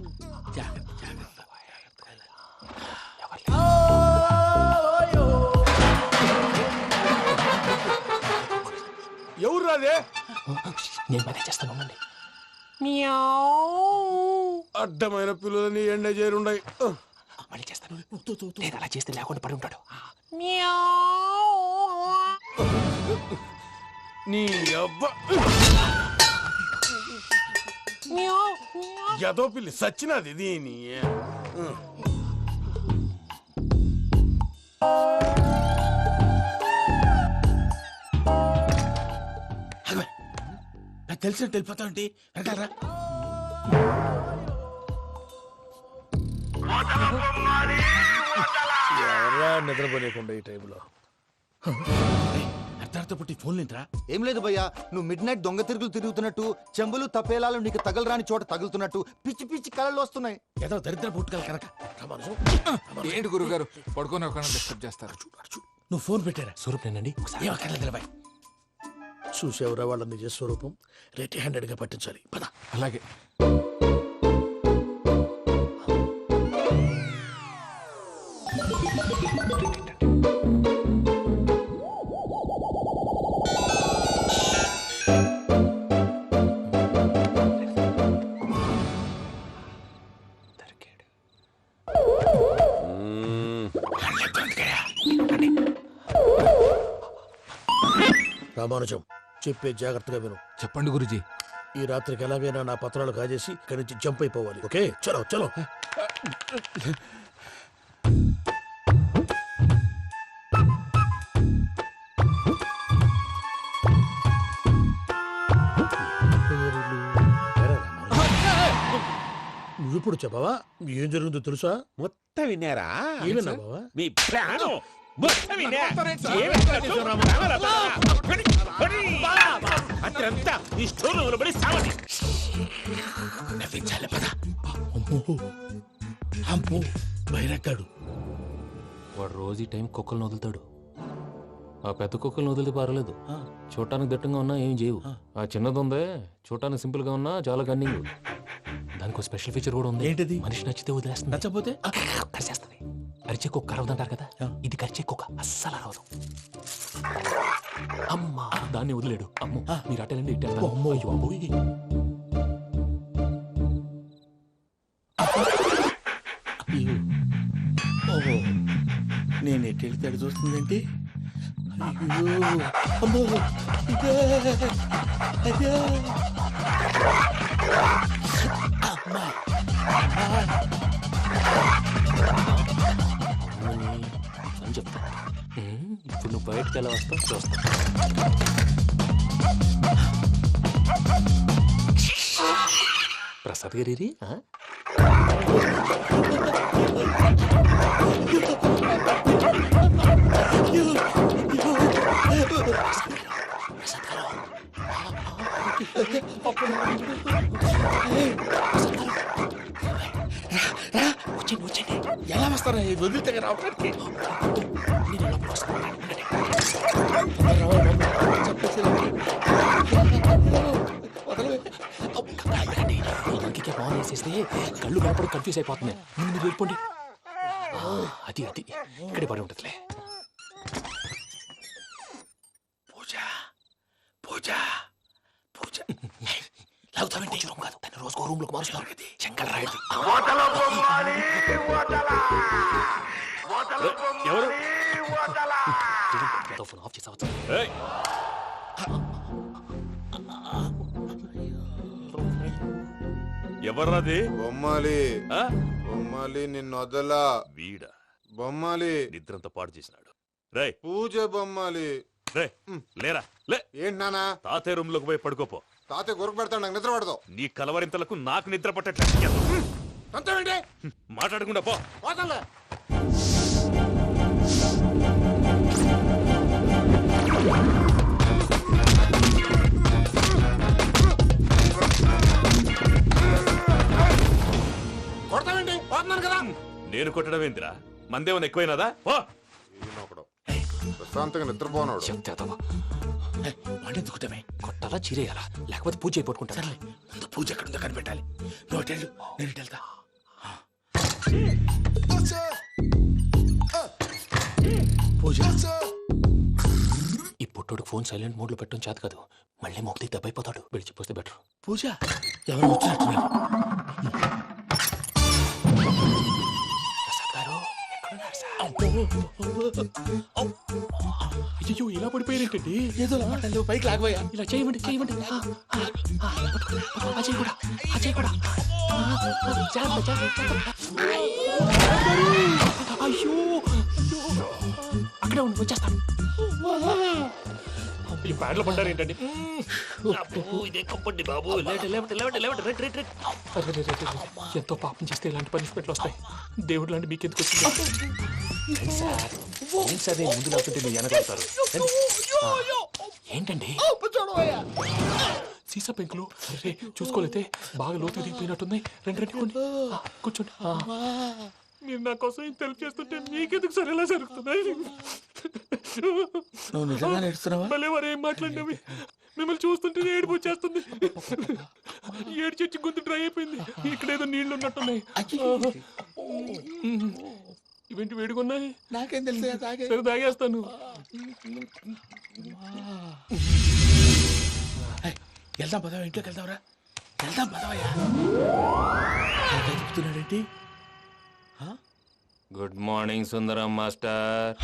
ఎవరు రాదే? నేను మేనేజ్ చేస్తాను, ఉండండి. అడ్డమైన పిల్లలని ఎండ చేరుండయి. మళ్ళీ చేస్తాను. నేను అలా చేస్తే లేకుండా పడి ఉంటాడు. నీ అబ్బా ఎదో పిల్లి సచ్చినది దీని. నాకు తెలిసినట్టు వెళ్ళిపోతా ఉంటే వెనకాలరా. ఎవరా నిద్రపోలేకుండా ఈ టైంలో? అర్ధార్థ పుట్టి ఫోన్ లేంట్రా. ఏం లేదు భయ్యా, నువ్వు మిడ్ నైట్ దొంగ తిరుగులు తిరుగుతున్నట్టు, చెంబులు తపేలాలు నీకు తగలరాని చోట తగులుతున్నట్టు పిచ్చి పిచ్చి కళలు వస్తున్నాయి. ఏదో దరిద్ర పుట్టుకల కనుక. ఏంటి గురుగారు పడుకొని ఒక డిస్టర్బ్ చేస్తారు? నువ్వు ఫోన్ పెట్టారా? స్వరూప్ నేనండి. ఏమక్కర్లేదు. చూసేవరా వాళ్ళ నిజ స్వరూపం. రెట్టి హ్యాండెడ్ గా పట్టించాలి. పద. అలాగే. రామానుజం, చెప్పే జాగ్రత్తగా విను. చెప్పండి గురుజీ. ఈ రాత్రికి ఎలాగైనా నా పత్రాలు కాజేసి ఇక్కడి నుంచి జంప్ అయిపోవాలి. ఓకే, చలో చలో. నువ్విప్పుడు చెప్పవా ఏం జరుగుతుందో తెలుసా? మొత్తం విన్నారా? ఏమన్నా బావా? మీ ప్రాణం మొత్తం విన్నా. అత్రంతా ఈ స్టోర్ రూమ్ లో పడి సావని. నవ్వించాలి. పద. అమ్మో బైరక్కాడు. వాడు రోజు ఈ టైం కుక్కలను వదులుతాడు. ఆ పెద్ద కుక్కలను వదిలితే పర్లేదు, చూడటానికి దట్టంగా ఉన్నా ఏం చేయవు. ఆ చిన్నది ఉందే, చూడటానికి సింపుల్ గా ఉన్నా చాలా కన్నింగ్. దానికి ఒక స్పెషల్ ఫీచర్ కూడా ఉంది. ఏంటిది? మనిషి నచ్చితే వదిలేస్తుంది, నచ్చపోతే కరిచేస్తుంది. అరిచే కుక్క అరవదంటారు కదా, ఇది కరిచే కుక్క అస్సలు అరవదు. అమ్మా, దాన్ని వదిలేడు. అమ్మో, మీరు అటెండి ఇట్టారు. అమ్మో. అయ్యో అబ్బోయ్. ఓహో, నేను ఎట్టెళ్తాడు చూస్తుందంటే. అయ్యో అమ్మో, ఇదే అదే. అమ్మా అని చెప్తా. ఇప్పుడు నువ్వు బయటకు ఎలా వస్తావు చూస్తా. ప్రసాద్ గారి వచ్చండి. ఎలా వస్తారా? వదిలితే రావడానికి ఇంకే బాగా వేసేస్తే కళ్ళు కనపడి కన్ఫ్యూజ్ అయిపోతున్నాయి. మీరు వెళ్ళిపోండి. అది అది ఇక్కడే పడి ఉంటుందిలే. పూజ పూజ పూజ లాగుతామంటే రూమ్ కాదు, తను రోజుకో రూమ్ లోకి మారుస్తున్నారు కదా. శంకర్ రాయుడు. ఎవరు? ఫోన్ ఆఫ్ చేసావచ్చు. ఎవర్రాది? బొమ్మాలి. బొమ్మాలి నిన్ను వదలా. వీడా బొమ్మాలి నిద్రంతా పాడు చేసినాడు. రే పూజ బొమ్మాలి. రే లేరా లే. ఏంటి నానా? తాతయ్య రూమ్ లోకి పోయి పడుకోపో. తాతయ్య గురకు పెడతాడు, నాకు నిద్ర పడదు. నీ కలవరింతలకు నాకు నిద్ర పట్టట్లేదు. అంతేంటి? మాట్లాడకుండా పో. పోతాలే. కొడతావేంటి? పోతున్నాను కదా. నేను కొట్టడం ఏందిరా? మందేమన్నా ఎక్కువైనదా? పో. ప్రశాంతంగా నిద్రపోనాడు. వాడెందుకుంటామే? కొట్టాలా చీరేయాలా, లేకపోతే పూజ అయిపోట్టుకుంటా. సర్లే, ముందు పూజ ఎక్కడుందో కనిపెట్టాలి. నువ్వు అటెళ్ళు, నేను ఇటు వెళ్తా. పూజ. ఈ పుట్టోడికి ఫోన్ సైలెంట్ మోడ్ లో పెట్టడం చేత కాదు, మళ్ళీ మొక్కి దెబ్బైపోతాడు. విడిచిపోతే బెటర్. పూజ ఎవరు వచ్చినట్టున్నారు? ప్రసాద్ గారు ఎక్కడున్నారు సార్? అయ్యో, ఇలా పడిపోయారేంటండి? ఏదో మాటలు పైకి లాగబోయా. ఇలా చేయమండి చేయమండి. అజయ్ కూడా, అజయ్ కూడా. జాగ్రత్త, జాగ్రత్త. అయ్యో అక్కడే ఉండి వచ్చేస్తాను. ఈ బ్యాడ్లో పడ్డారు ఏంటండి? ఇదే కప్పండి బాబు. ఎంతో పాపం చేస్తే ఇలాంటి పనిష్మెంట్లు వస్తాయి. దేవుడు లాంటి మీకెందుకు వచ్చింది? ఏం సరే ముందు లేకుంటే మీరు వెనకాడతారు. ఏంటండి సీసా పెంకులు అరే చూసుకోలేతే బాగా లోతు దిగిపోయినట్టున్నాయి. రండి కొన్ని కూర్చోండి. మీరు నా కోసం ఇంత హెల్ప్ చేస్తుంటే మీకెందుకు సరే ఎలా జరుగుతున్నాయి? నువ్వు నిజంగా నేర్చున్నావా? భలే వారు ఏం మాట్లాడినవి. మిమ్మల్ని చూస్తుంటే ఏడుపు వచ్చేస్తుంది. ఏడు చెట్టు గొంతు డ్రై అయిపోయింది. ఇక్కడ ఏదో నీళ్లు ఉన్నట్టున్నాయి. ఇవేంటి వేడుకున్నాయి? నాకేం తెలుసు, సరే తాగేస్తాను. వెళ్దాం పదవా, ఇంట్లోకి వెళ్దాంరా. వెళ్దాం పదవయ్యా. చెప్తున్నాడేంటి? Good morning Sundaram master.